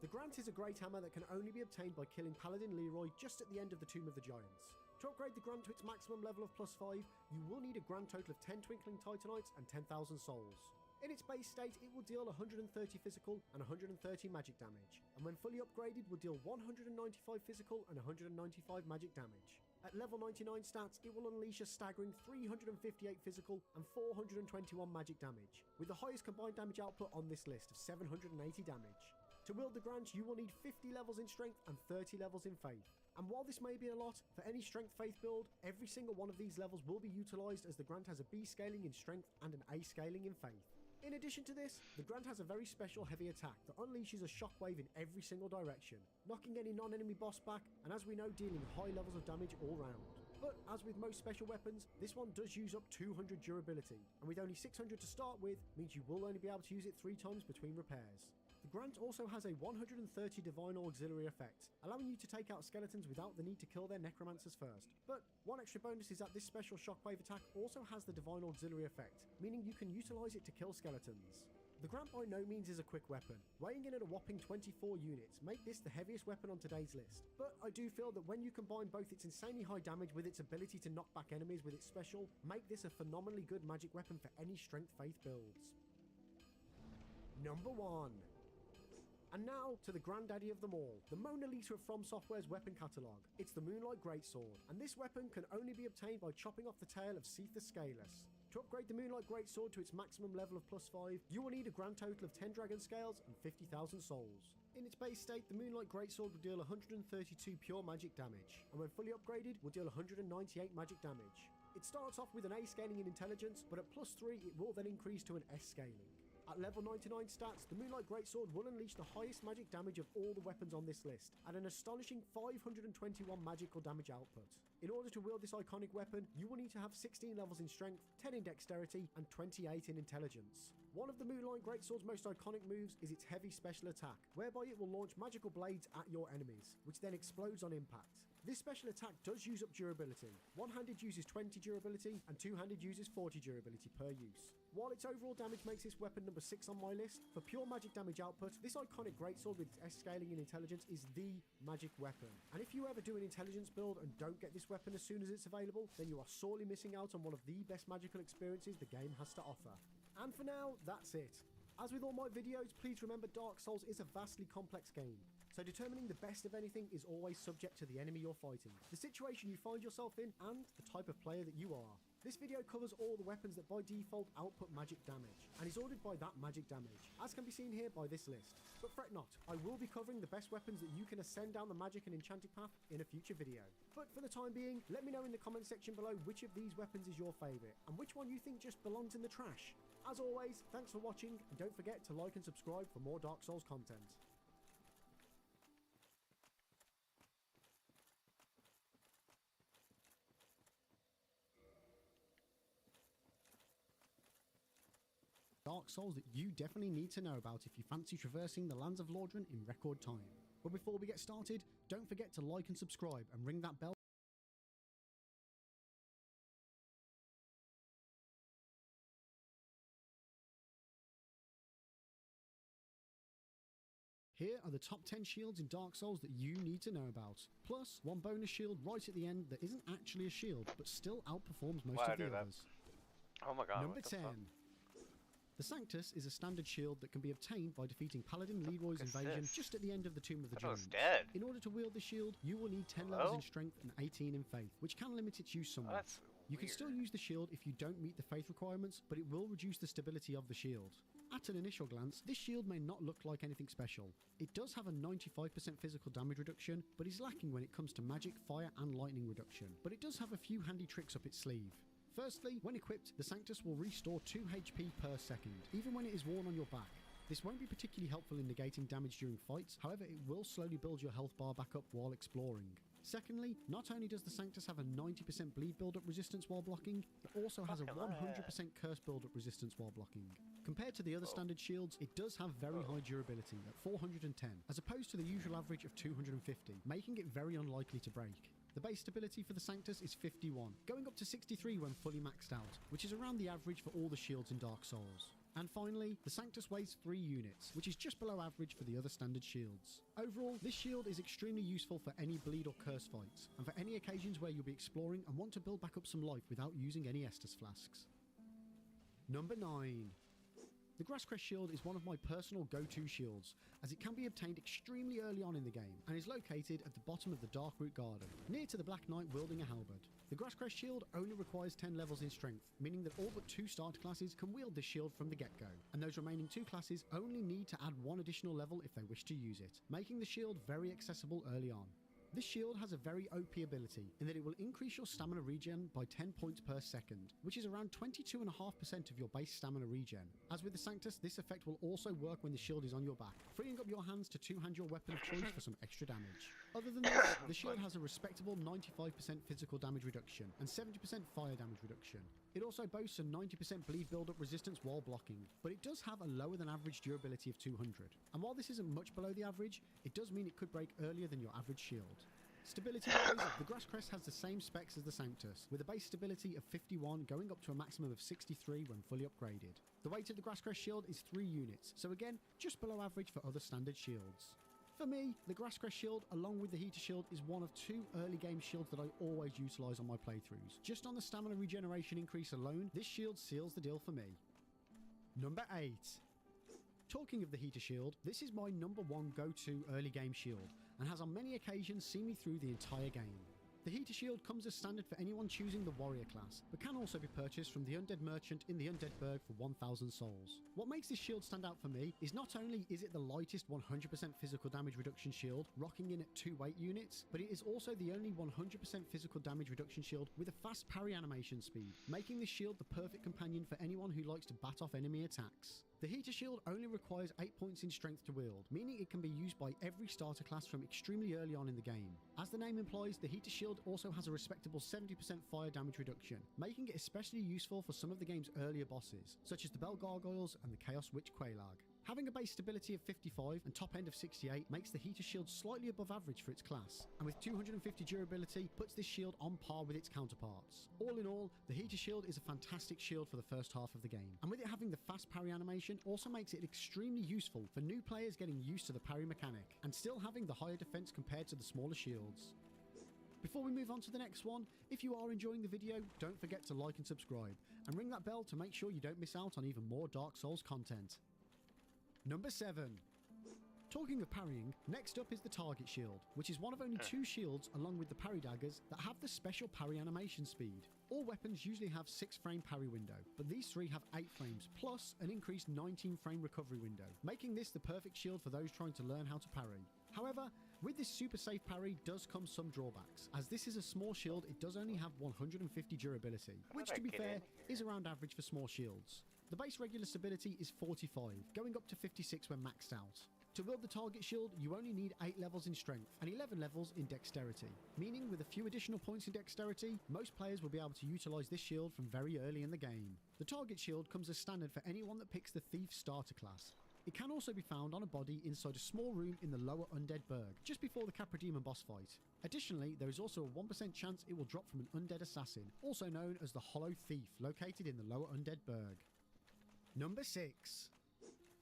The Grant is a great hammer that can only be obtained by killing Paladin Leroy just at the end of the Tomb of the Giants. To upgrade the Grant to its maximum level of +5, you will need a grand total of 10 Twinkling Titanites and 10,000 souls. In its base state, it will deal 130 physical and 130 magic damage, and when fully upgraded will deal 195 physical and 195 magic damage. At level 99 stats, it will unleash a staggering 358 physical and 421 magic damage, with the highest combined damage output on this list of 780 damage. To wield the Grant, you will need 50 levels in strength and 30 levels in faith. And while this may be a lot, for any strength faith build, every single one of these levels will be utilised, as the Grant has a B scaling in strength and an A scaling in faith. In addition to this, the Grant has a very special heavy attack that unleashes a shockwave in every single direction, knocking any non-enemy boss back, and as we know, dealing high levels of damage all round. But as with most special weapons, this one does use up 200 durability, and with only 600 to start with, means you will only be able to use it 3 times between repairs. The Grant also has a 130 Divine Auxiliary effect, allowing you to take out skeletons without the need to kill their necromancers first. But one extra bonus is that this special shockwave attack also has the Divine Auxiliary effect, meaning you can utilize it to kill skeletons. The Grant by no means is a quick weapon. Weighing in at a whopping 24 units make this the heaviest weapon on today's list. But I do feel that when you combine both its insanely high damage with its ability to knock back enemies with its special, make this a phenomenally good magic weapon for any strength faith builds. Number 1. And now to the granddaddy of them all, the Mona Lisa of From Software's weapon catalogue. It's the Moonlight Greatsword, and this weapon can only be obtained by chopping off the tail of Seath the Scaleless. To upgrade the Moonlight Greatsword to its maximum level of +5, you will need a grand total of 10 dragon scales and 50,000 souls. In its base state, the Moonlight Greatsword will deal 132 pure magic damage, and when fully upgraded, will deal 198 magic damage. It starts off with an A scaling in intelligence, but at +3 it will then increase to an S scaling. At level 99 stats, the Moonlight Greatsword will unleash the highest magic damage of all the weapons on this list, at an astonishing 521 magical damage output. In order to wield this iconic weapon, you will need to have 16 levels in strength, 10 in dexterity, and 28 in intelligence. One of the Moonlight Greatsword's most iconic moves is its heavy special attack, whereby it will launch magical blades at your enemies, which then explodes on impact. This special attack does use up durability. One-handed uses 20 durability, and two-handed uses 40 durability per use. While its overall damage makes this weapon number 6 on my list, for pure magic damage output, this iconic greatsword with its S scaling in intelligence is the magic weapon. And if you ever do an intelligence build and don't get this weapon as soon as it's available, then you are sorely missing out on one of the best magical experiences the game has to offer. And for now, that's it. As with all my videos, please remember Dark Souls is a vastly complex game, so determining the best of anything is always subject to the enemy you're fighting, the situation you find yourself in, and the type of player that you are. This video covers all the weapons that by default output magic damage, and is ordered by that magic damage, as can be seen here by this list. But fret not, I will be covering the best weapons that you can ascend down the magic and enchanting path in a future video. But for the time being, let me know in the comment section below which of these weapons is your favourite, and which one you think just belongs in the trash. As always, thanks for watching, and don't forget to like and subscribe for more Dark Souls content. Dark Souls that you definitely need to know about if you fancy traversing the lands of Lordran in record time. But before we get started, don't forget to like and subscribe and ring that bell. Here are the top 10 shields in Dark Souls that you need to know about. Plus, one bonus shield right at the end that isn't actually a shield, but still outperforms most of the others. Oh my god. Number 10. The Sanctus is a standard shield that can be obtained by defeating Paladin Leroy's invasion just at the end of the Tomb of the Giants. Dead. In order to wield the shield, you will need 10 levels in strength and 18 in faith, which can limit its use somewhat. You can still use the shield if you don't meet the faith requirements, but it will reduce the stability of the shield. At an initial glance, this shield may not look like anything special. It does have a 95% physical damage reduction, but is lacking when it comes to magic, fire and lightning reduction. But it does have a few handy tricks up its sleeve. Firstly, when equipped, the Sanctus will restore 2 HP per second, even when it is worn on your back. This won't be particularly helpful in negating damage during fights, however it will slowly build your health bar back up while exploring. Secondly, not only does the Sanctus have a 90% bleed build-up resistance while blocking, it also has a 100% curse build-up resistance while blocking. Compared to the other standard shields, it does have very high durability at 410, as opposed to the usual average of 250, making it very unlikely to break. The base stability for the Sanctus is 51, going up to 63 when fully maxed out, which is around the average for all the shields in Dark Souls. And finally, the Sanctus weighs 3 units, which is just below average for the other standard shields. Overall, this shield is extremely useful for any bleed or curse fights, and for any occasions where you'll be exploring and want to build back up some life without using any Estus flasks. Number 9. The Grasscrest shield is one of my personal go-to shields, as it can be obtained extremely early on in the game, and is located at the bottom of the Darkroot Garden, near to the Black Knight wielding a halberd. The Grasscrest shield only requires 10 levels in strength, meaning that all but 2 starter classes can wield this shield from the get-go, and those remaining 2 classes only need to add 1 additional level if they wish to use it, making the shield very accessible early on. This shield has a very OP ability in that it will increase your stamina regen by 10 points per second, which is around 22.5% of your base stamina regen. As with the Sanctus, this effect will also work when the shield is on your back, freeing up your hands to two-hand your weapon of choice for some extra damage. Other than this, the shield has a respectable 95% physical damage reduction and 70% fire damage reduction. It also boasts a 90% bleed build-up resistance while blocking, but it does have a lower than average durability of 200. And while this isn't much below the average, it does mean it could break earlier than your average shield. Stability-wise, the Grass Crest has the same specs as the Sanctus, with a base stability of 51 going up to a maximum of 63 when fully upgraded. The weight of the Grass Crest shield is 3 units, so again, just below average for other standard shields. For me, the Grass Crest shield, along with the Heater shield, is one of 2 early game shields that I always utilise on my playthroughs. Just on the stamina regeneration increase alone, this shield seals the deal for me. Number 8. Talking of the Heater shield, this is my number 1 go-to early game shield, and has on many occasions seen me through the entire game. The Heater shield comes as standard for anyone choosing the Warrior class, but can also be purchased from the Undead Merchant in the Undead Burg for 1,000 souls. What makes this shield stand out for me is not only is it the lightest 100% physical damage reduction shield, rocking in at 2 weight units, but it is also the only 100% physical damage reduction shield with a fast parry animation speed, making this shield the perfect companion for anyone who likes to bat off enemy attacks. The Heater shield only requires 8 points in strength to wield, meaning it can be used by every starter class from extremely early on in the game. As the name implies, the Heater shield also has a respectable 70% fire damage reduction, making it especially useful for some of the game's earlier bosses, such as the Bell Gargoyles and the Chaos Witch Quelaag. Having a base stability of 55 and top end of 68 makes the Heater shield slightly above average for its class, and with 250 durability puts this shield on par with its counterparts. All in all, the Heater shield is a fantastic shield for the first half of the game, and with it having the fast parry animation also makes it extremely useful for new players getting used to the parry mechanic, and still having the higher defense compared to the smaller shields. Before we move on to the next one, if you are enjoying the video, don't forget to like and subscribe, and ring that bell to make sure you don't miss out on even more Dark Souls content. Number 7. Talking of parrying, next up is the Target Shield, which is one of only 2 shields along with the parry daggers that have the special parry animation speed. All weapons usually have 6 frame parry window, but these 3 have 8 frames, plus an increased 19 frame recovery window, making this the perfect shield for those trying to learn how to parry. However, with this super safe parry does come some drawbacks. As this is a small shield, it does only have 150 durability, which to be fair is around average for small shields. The base regular stability is 45, going up to 56 when maxed out. To wield the Target Shield, you only need 8 levels in strength and 11 levels in dexterity, meaning with a few additional points in dexterity, most players will be able to utilise this shield from very early in the game. The Target Shield comes as standard for anyone that picks the Thief starter class. It can also be found on a body inside a small room in the lower Undead Burg, just before the Capra Demon boss fight. Additionally, there is also a 1% chance it will drop from an Undead Assassin, also known as the Hollow Thief, located in the lower Undead Burg. Number 6.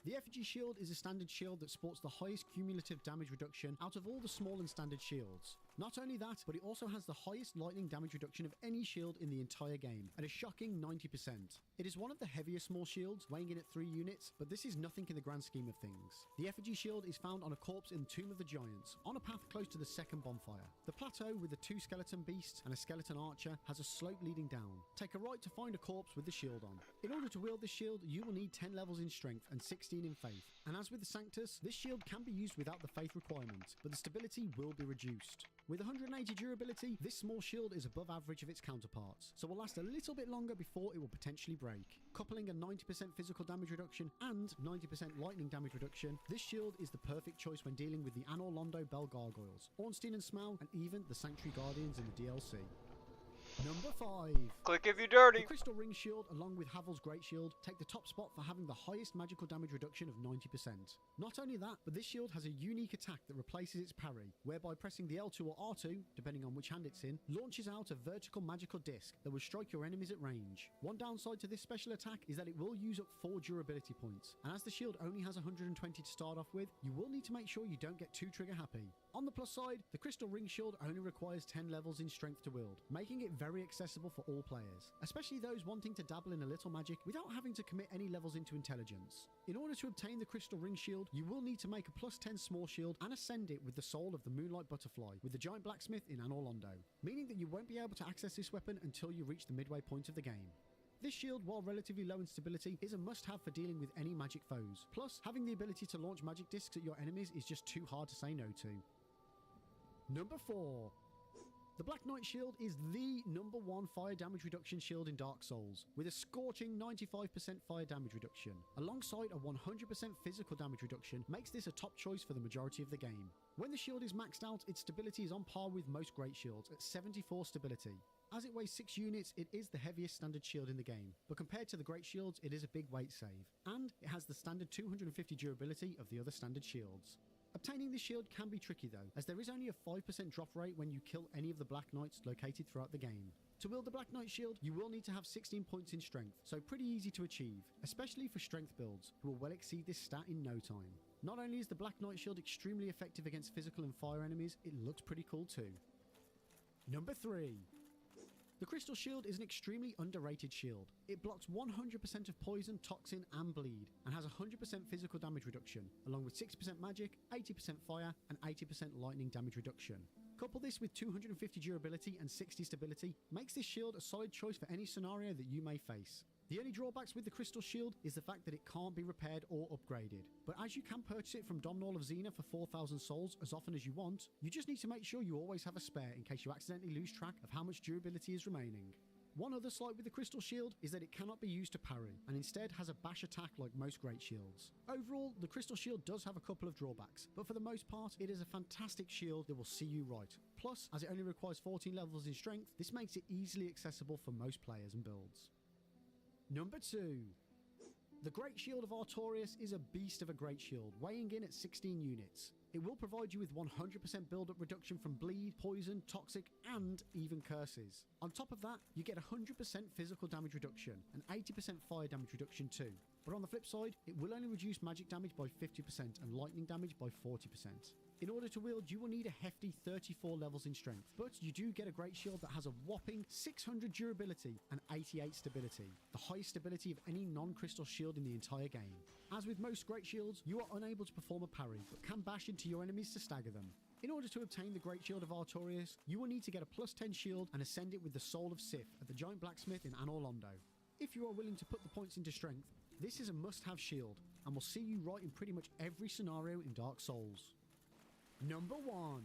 The Effigy Shield is a standard shield that sports the highest cumulative damage reduction out of all the small and standard shields. Not only that, but it also has the highest lightning damage reduction of any shield in the entire game, at a shocking 90%. It is one of the heavier small shields, weighing in at 3 units, but this is nothing in the grand scheme of things. The Effigy Shield is found on a corpse in Tomb of the Giants, on a path close to the second bonfire. The plateau with the 2 skeleton beasts and a skeleton archer has a slope leading down. Take a right to find a corpse with the shield on. In order to wield this shield, you will need 10 levels in strength and 16 in faith. And as with the Sanctus, this shield can be used without the faith requirement, but the stability will be reduced. With 180 durability, this small shield is above average of its counterparts, so will last a little bit longer before it will potentially break. Coupling a 90% physical damage reduction and 90% lightning damage reduction, this shield is the perfect choice when dealing with the Anor Londo Bell Gargoyles, Ornstein and Smaug, and even the Sanctuary Guardians in the DLC. Number 5. Click if you're dirty. The Crystal Ring Shield, along with Havel's Great Shield, take the top spot for having the highest magical damage reduction of 90%. Not only that, but this shield has a unique attack that replaces its parry, whereby pressing the L2 or R2, depending on which hand it's in, launches out a vertical magical disc that will strike your enemies at range. One downside to this special attack is that it will use up 4 durability points, and as the shield only has 120 to start off with, you will need to make sure you don't get too trigger happy. On the plus side, the Crystal Ring Shield only requires 10 levels in strength to wield, making it very accessible for all players, especially those wanting to dabble in a little magic without having to commit any levels into intelligence. In order to obtain the Crystal Ring Shield, you will need to make a plus 10 small shield and ascend it with the soul of the Moonlight Butterfly with the Giant Blacksmith in Anor Londo, meaning that you won't be able to access this weapon until you reach the midway point of the game. This shield, while relatively low in stability, is a must-have for dealing with any magic foes. Plus, having the ability to launch magic discs at your enemies is just too hard to say no to. Number 4. The Black Knight shield is the number 1 fire damage reduction shield in Dark Souls, with a scorching 95% fire damage reduction, alongside a 100% physical damage reduction, makes this a top choice for the majority of the game. When the shield is maxed out, its stability is on par with most great shields at 74 stability. As it weighs 6 units, it is the heaviest standard shield in the game, but compared to the great shields, it is a big weight save, and it has the standard 250 durability of the other standard shields. Obtaining this shield can be tricky though, as there is only a 5% drop rate when you kill any of the Black Knights located throughout the game. To wield the Black Knight shield, you will need to have 16 points in strength, so pretty easy to achieve, especially for strength builds, who will well exceed this stat in no time. Not only is the Black Knight shield extremely effective against physical and fire enemies, it looks pretty cool too. Number 3. The Crystal Shield is an extremely underrated shield. It blocks 100% of poison, toxin and bleed, and has 100% physical damage reduction, along with 60% magic, 80% fire and 80% lightning damage reduction. Couple this with 250 durability and 60 stability, makes this shield a solid choice for any scenario that you may face. The only drawbacks with the Crystal Shield is the fact that it can't be repaired or upgraded, but as you can purchase it from Domhnall of Xena for 4,000 souls as often as you want, you just need to make sure you always have a spare in case you accidentally lose track of how much durability is remaining. One other slight with the Crystal Shield is that it cannot be used to parry, and instead has a bash attack like most great shields. Overall, the Crystal Shield does have a couple of drawbacks, but for the most part, it is a fantastic shield that will see you right. Plus, as it only requires 14 levels in strength, this makes it easily accessible for most players and builds. Number 2. The Great Shield of Artorias is a beast of a great shield, weighing in at 16 units. It will provide you with 100% build-up reduction from bleed, poison, toxic, and even curses. On top of that, you get 100% physical damage reduction and 80% fire damage reduction too. But on the flip side, it will only reduce magic damage by 50% and lightning damage by 40%. In order to wield, you will need a hefty 34 levels in strength, but you do get a great shield that has a whopping 600 durability and 88 stability, the highest stability of any non-crystal shield in the entire game. As with most great shields, you are unable to perform a parry, but can bash into your enemies to stagger them. In order to obtain the Great Shield of Artorias, you will need to get a plus 10 shield and ascend it with the Soul of Sif at the Giant Blacksmith in Anor Londo. If you are willing to put the points into strength, this is a must-have shield, and will see you right in pretty much every scenario in Dark Souls. Number 1.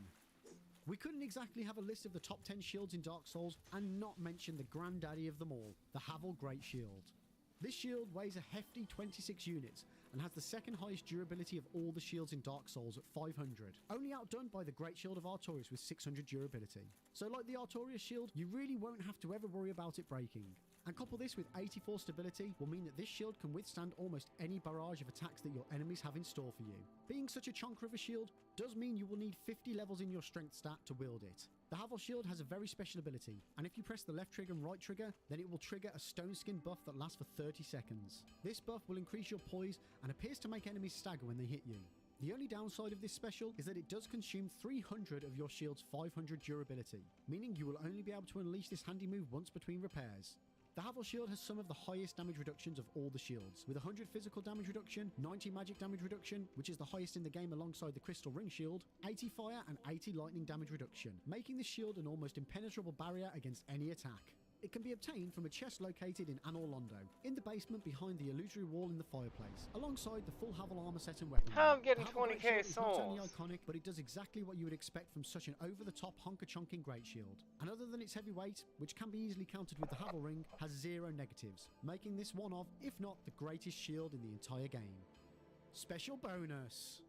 We couldn't exactly have a list of the top 10 shields in Dark Souls and not mention the granddaddy of them all, the Havel Great Shield. This shield weighs a hefty 26 units and has the second highest durability of all the shields in Dark Souls at 500, only outdone by the Great Shield of Artorias with 600 durability. So like the Artorias shield, you really won't have to ever worry about it breaking. And couple this with 84 stability will mean that this shield can withstand almost any barrage of attacks that your enemies have in store for you. Being such a chonker of a shield does mean you will need 50 levels in your strength stat to wield it. The Havel shield has a very special ability, and if you press the left trigger and right trigger, then it will trigger a stone skin buff that lasts for 30 seconds. This buff will increase your poise and appears to make enemies stagger when they hit you. The only downside of this special is that it does consume 300 of your shield's 500 durability, meaning you will only be able to unleash this handy move once between repairs. The Havel shield has some of the highest damage reductions of all the shields, with 100 physical damage reduction, 90 magic damage reduction, which is the highest in the game alongside the Crystal Ring shield, 80 fire and 80 lightning damage reduction, making this shield an almost impenetrable barrier against any attack. It can be obtained from a chest located in Anor Londo, in the basement behind the illusory wall in the fireplace, alongside the full Havel armor set and weapon. How I'm getting The Havel Great 20k Shield is not only souls. iconic, but it does exactly what you would expect from such an over-the-top honker-chonking great shield. And other than its heavy weight, which can be easily countered with the Havel ring, has 0 negatives, making this one of, if not the greatest shield in the entire game. Special bonus.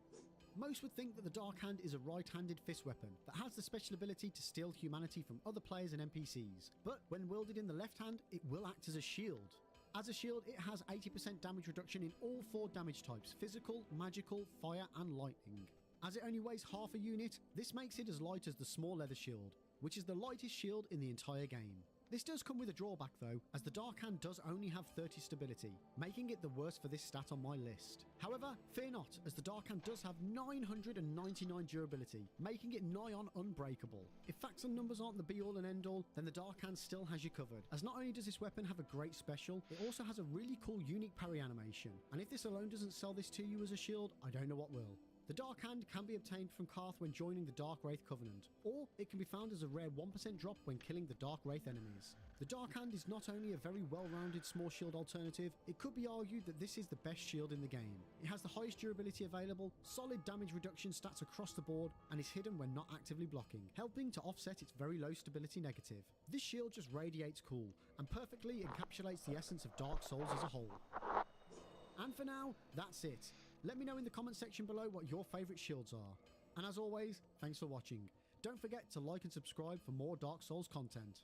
Most would think that the Dark Hand is a right-handed fist weapon that has the special ability to steal humanity from other players and NPCs, but when wielded in the left hand, it will act as a shield. As a shield, it has 80% damage reduction in all 4 damage types: physical, magical, fire and lightning. As it only weighs half a unit, this makes it as light as the small leather shield, which is the lightest shield in the entire game. This does come with a drawback though, as the Dark Hand does only have 30 stability, making it the worst for this stat on my list. However, fear not, as the Dark Hand does have 999 durability, making it nigh on unbreakable. If facts and numbers aren't the be-all and end-all, then the Dark Hand still has you covered, as not only does this weapon have a great special, it also has a really cool unique parry animation, and if this alone doesn't sell this to you as a shield, I don't know what will. The Dark Hand can be obtained from Karth when joining the Dark Wraith Covenant, or it can be found as a rare 1% drop when killing the Dark Wraith enemies. The Dark Hand is not only a very well-rounded small shield alternative, it could be argued that this is the best shield in the game. It has the highest durability available, solid damage reduction stats across the board, and is hidden when not actively blocking, helping to offset its very low stability negative. This shield just radiates cool, and perfectly encapsulates the essence of Dark Souls as a whole. And for now, that's it. Let me know in the comment section below what your favourite shields are. And as always, thanks for watching. Don't forget to like and subscribe for more Dark Souls content.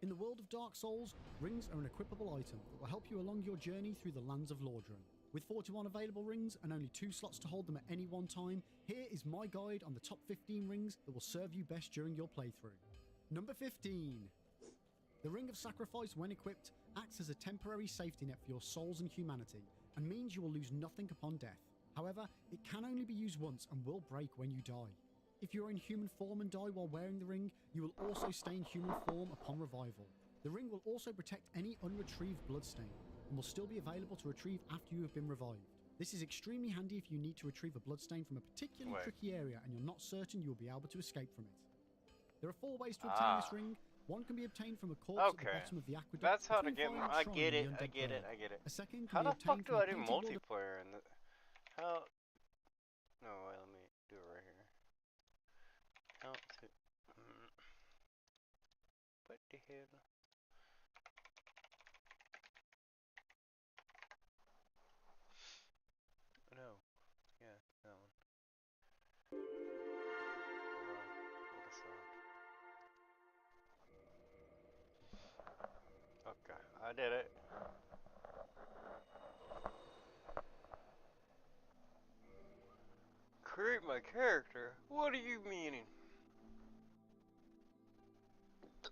In the world of Dark Souls, rings are an equipable item that will help you along your journey through the lands of Lordran. With 41 available rings and only 2 slots to hold them at any one time, here is my guide on the top 15 rings that will serve you best during your playthrough. Number 15. The Ring of Sacrifice, when equipped, acts as a temporary safety net for your souls and humanity, and means you will lose nothing upon death. However, it can only be used once and will break when you die. If you are in human form and die while wearing the ring, you will also stay in human form upon revival. The ring will also protect any unretrieved bloodstain, and will still be available to retrieve after you have been revived. This is extremely handy if you need to retrieve a bloodstain from a particularly tricky area and you're not certain you will be able to escape from it. There are 4 ways to obtain this ring. One can be obtained from a corpse at the bottom of the aqueduct. That's how to get. I get it. I get it. I get it. A second can how be the fuck obtained do from I the do painted wall multiplayer? In the, how? No, wait. Let me do it right here. Count to. What the hell? No. Yeah, that one. Okay, I did it. Create my character? What are you meaning?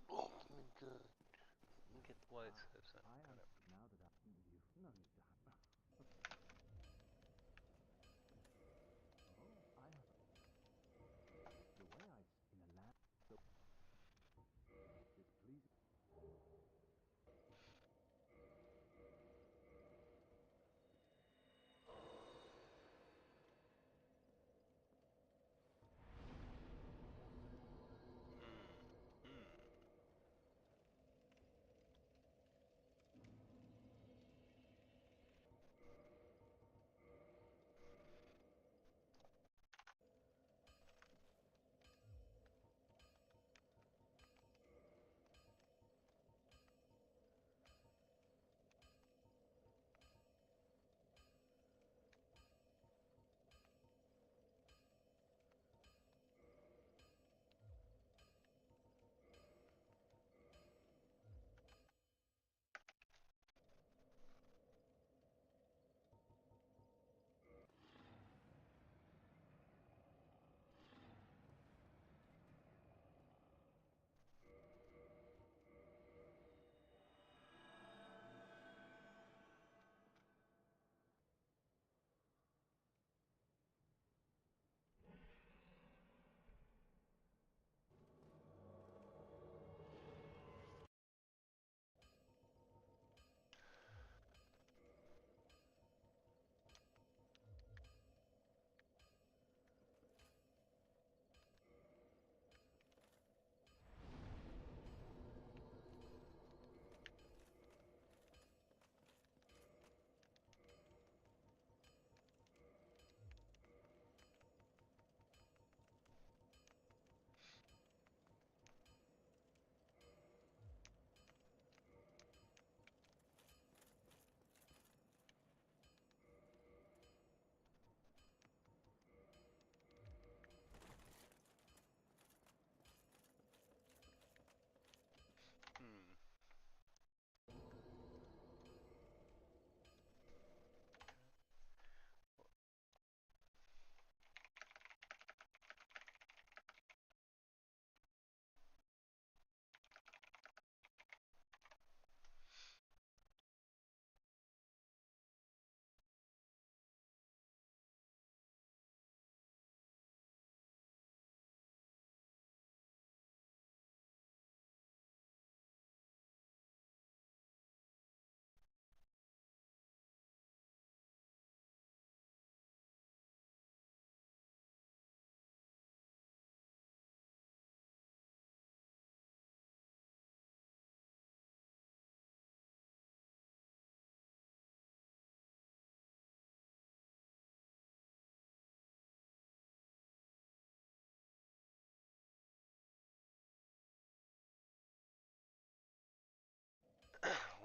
Oh my god. Get the white stuff.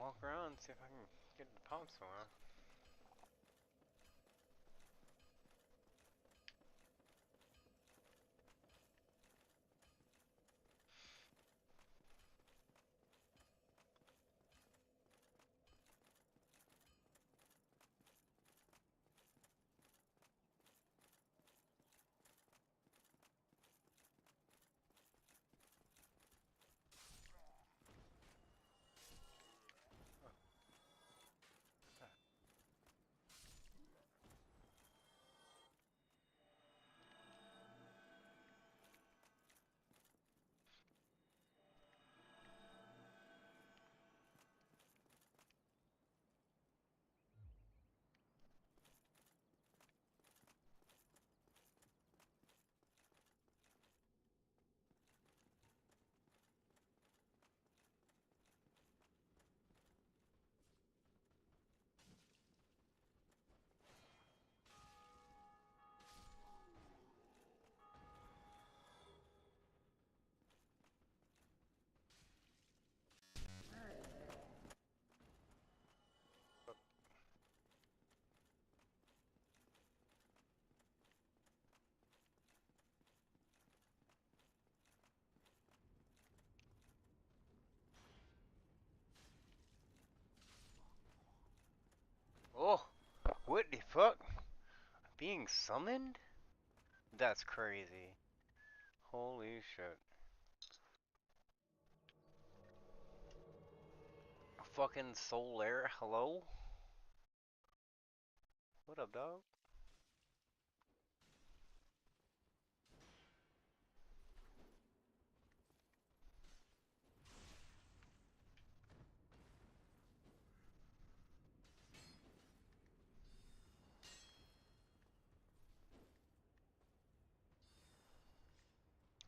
walk around and see if I can get the pump somewhere. Oh, what the fuck? Being summoned? That's crazy. Holy shit. Fucking Solaire, hello? What up, dog?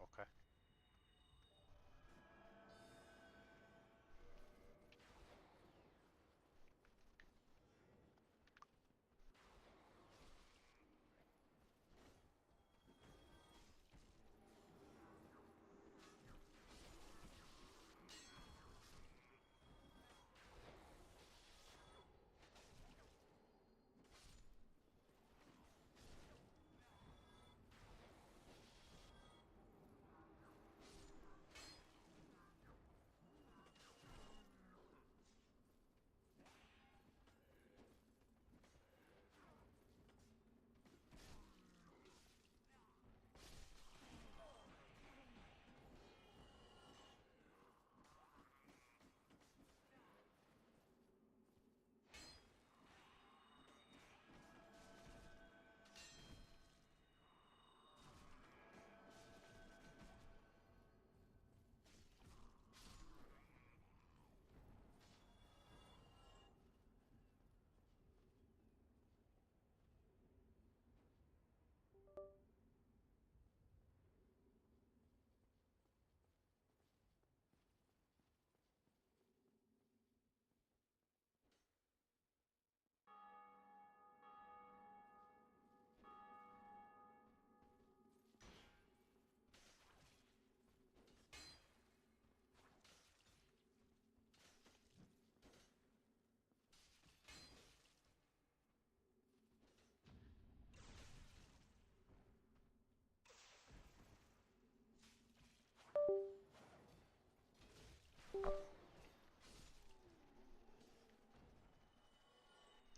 Okay.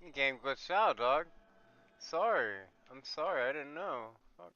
The game glitched out, dog. Sorry. I'm sorry, I didn't know. Fuck.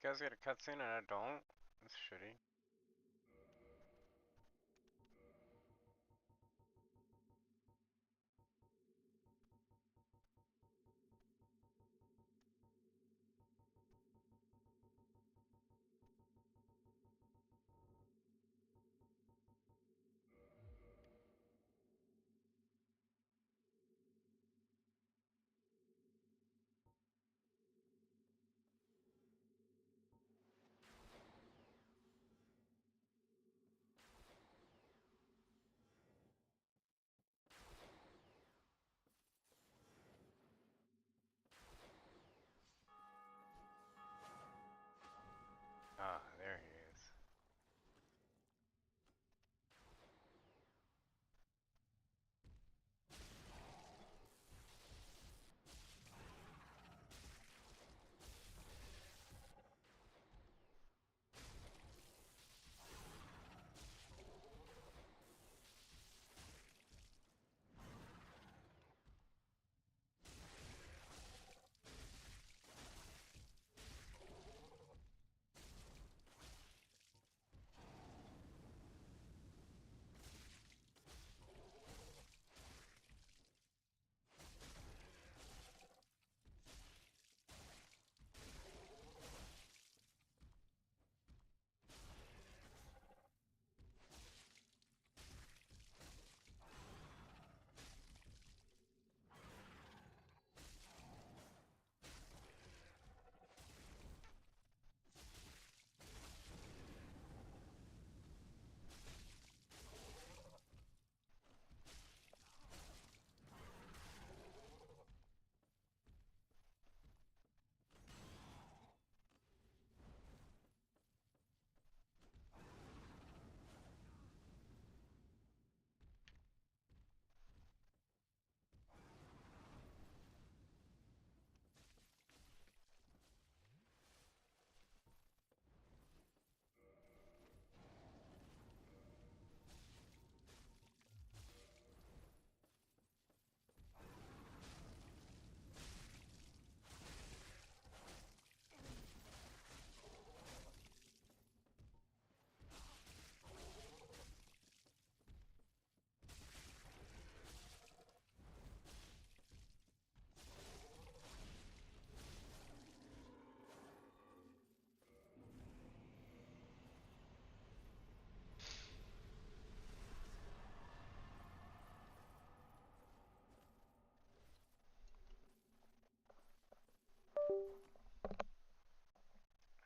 You guys get a cutscene and I don't? That's shitty. Ah, there he is.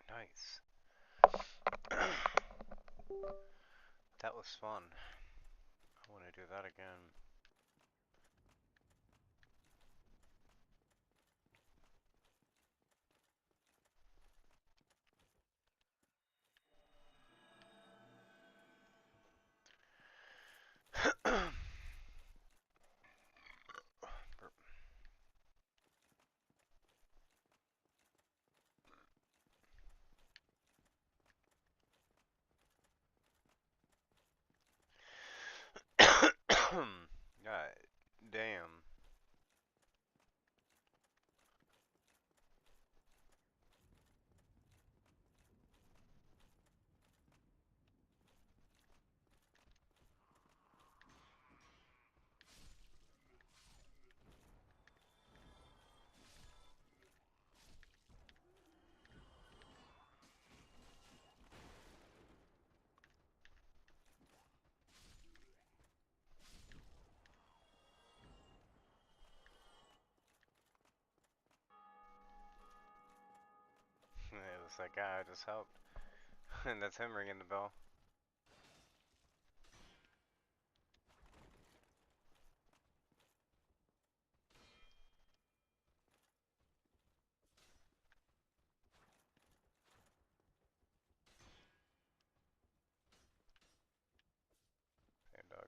Nice. That was fun. I want to do that again. God damn. It was that guy I just helped. And that's him ringing the bell. Hey, dog.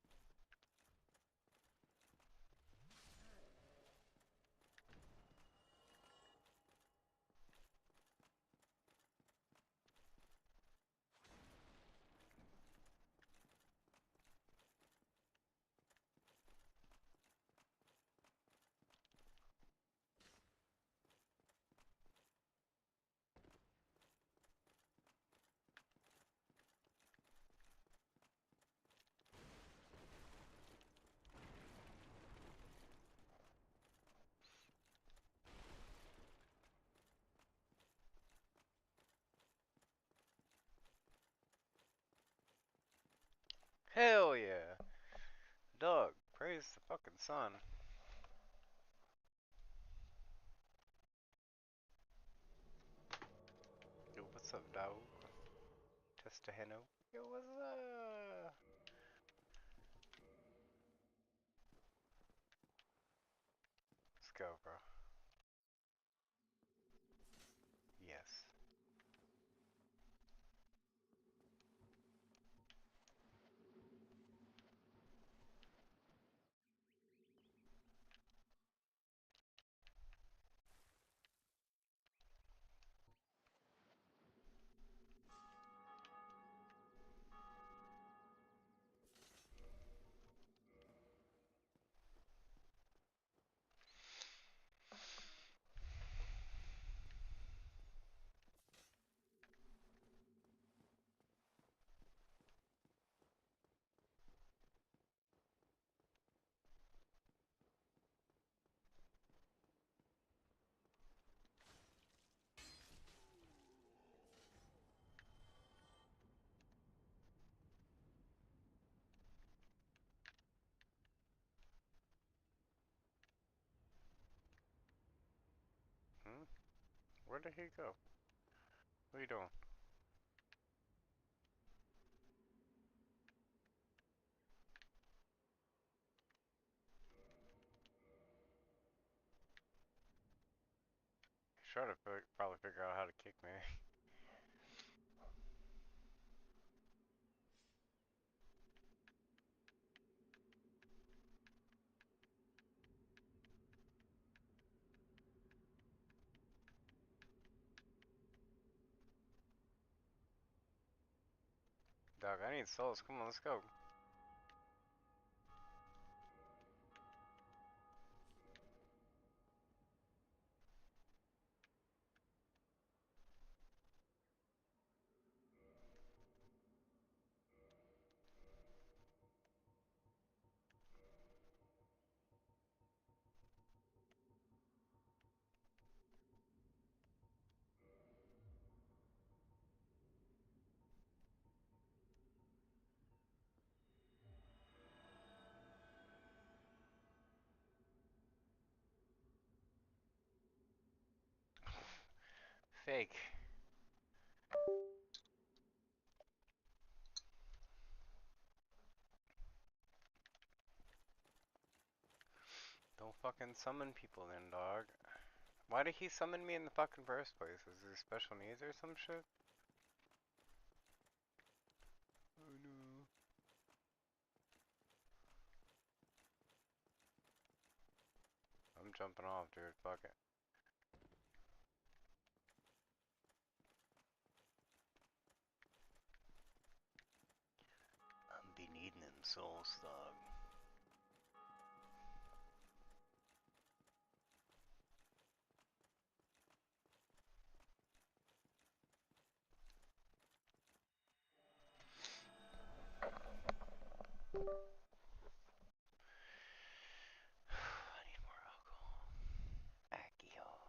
Hell yeah. Dog, praise the fucking sun. Yo, what's up, dog? Testaheno. Yo, what's up? Let's go, bro. Yes. Hmm? Where did he go? What are you doing? He's trying to probably figure out how to kick me. Dog, I need souls. Come on, let's go. Fake. Don't fucking summon people then, dog. Why did he summon me in the fucking first place? Is he special needs or some shit? Oh no. I'm jumping off, dude. Fuck it. I'm be needing them souls, dog. I need more alcohol. Alcohol.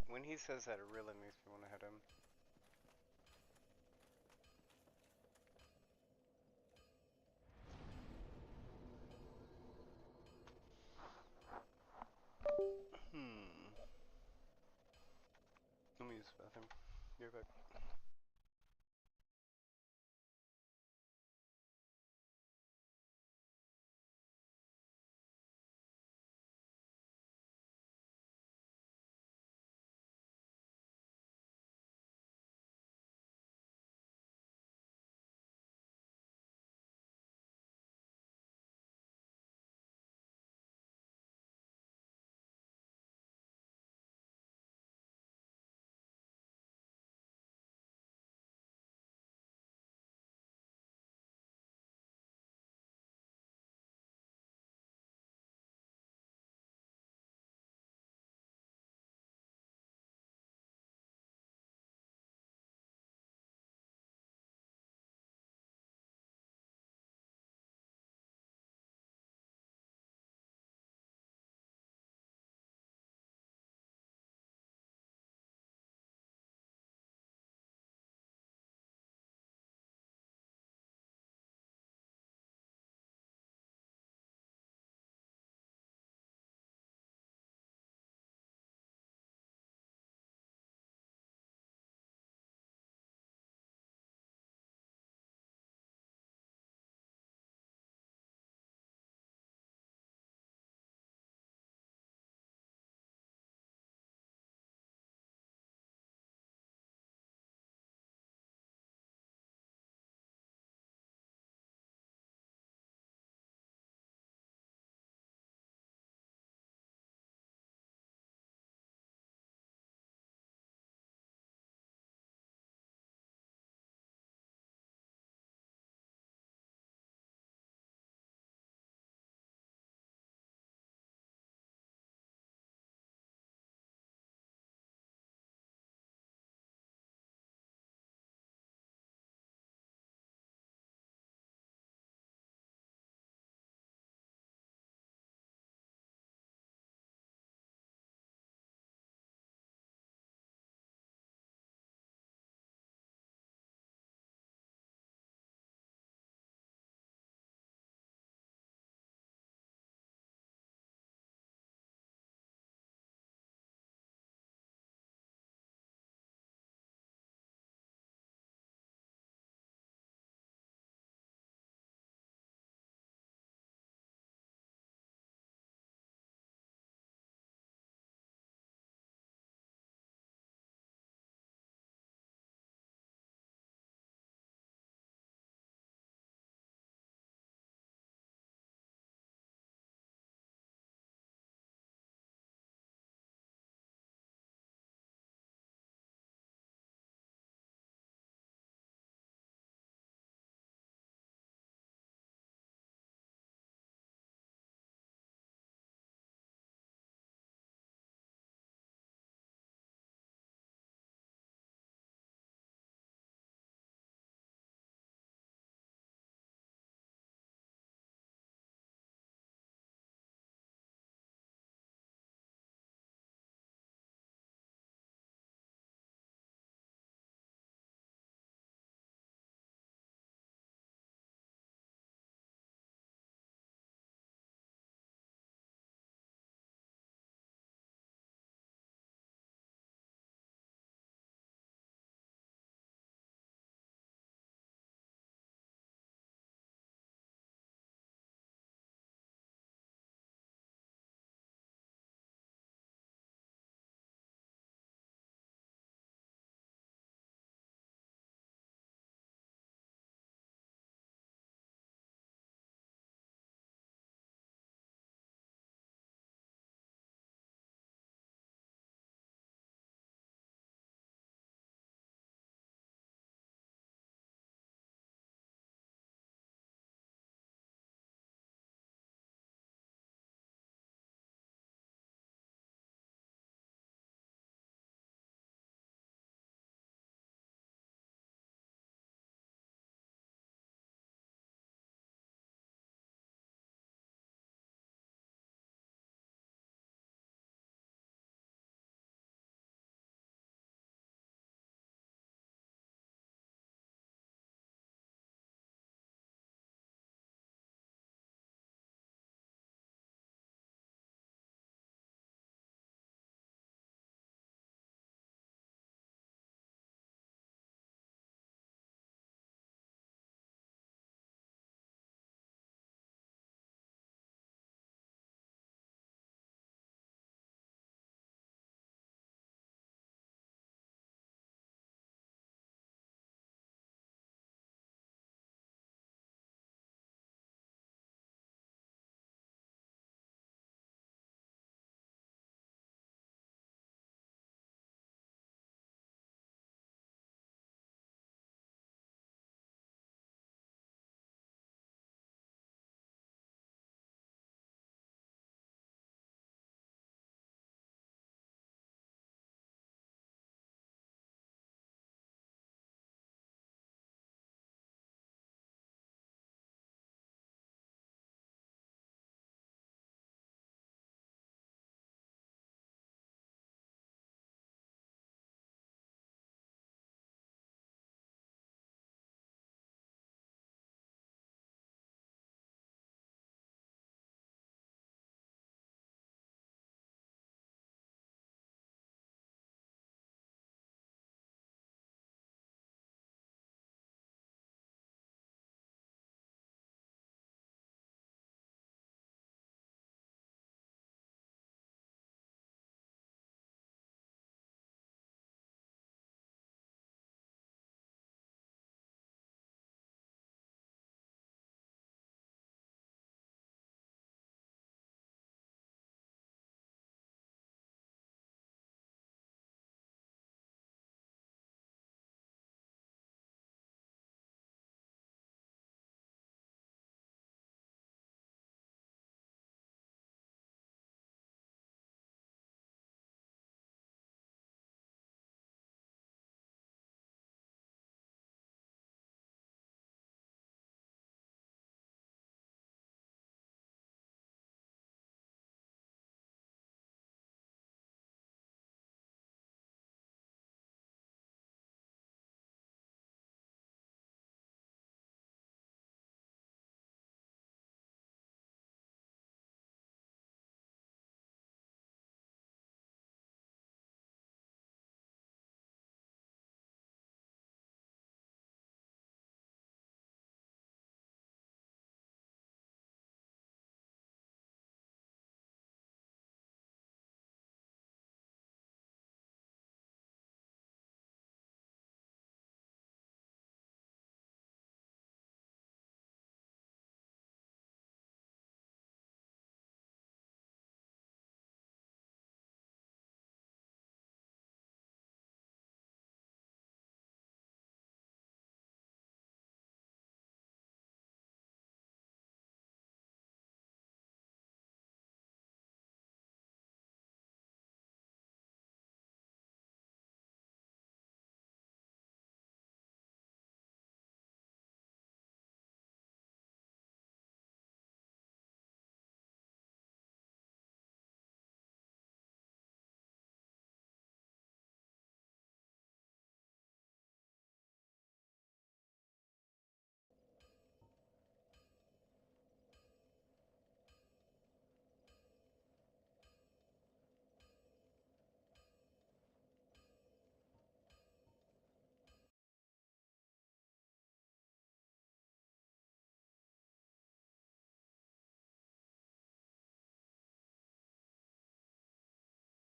When he says that, it really makes me want to hit him. Let me use the bathroom. Be right back.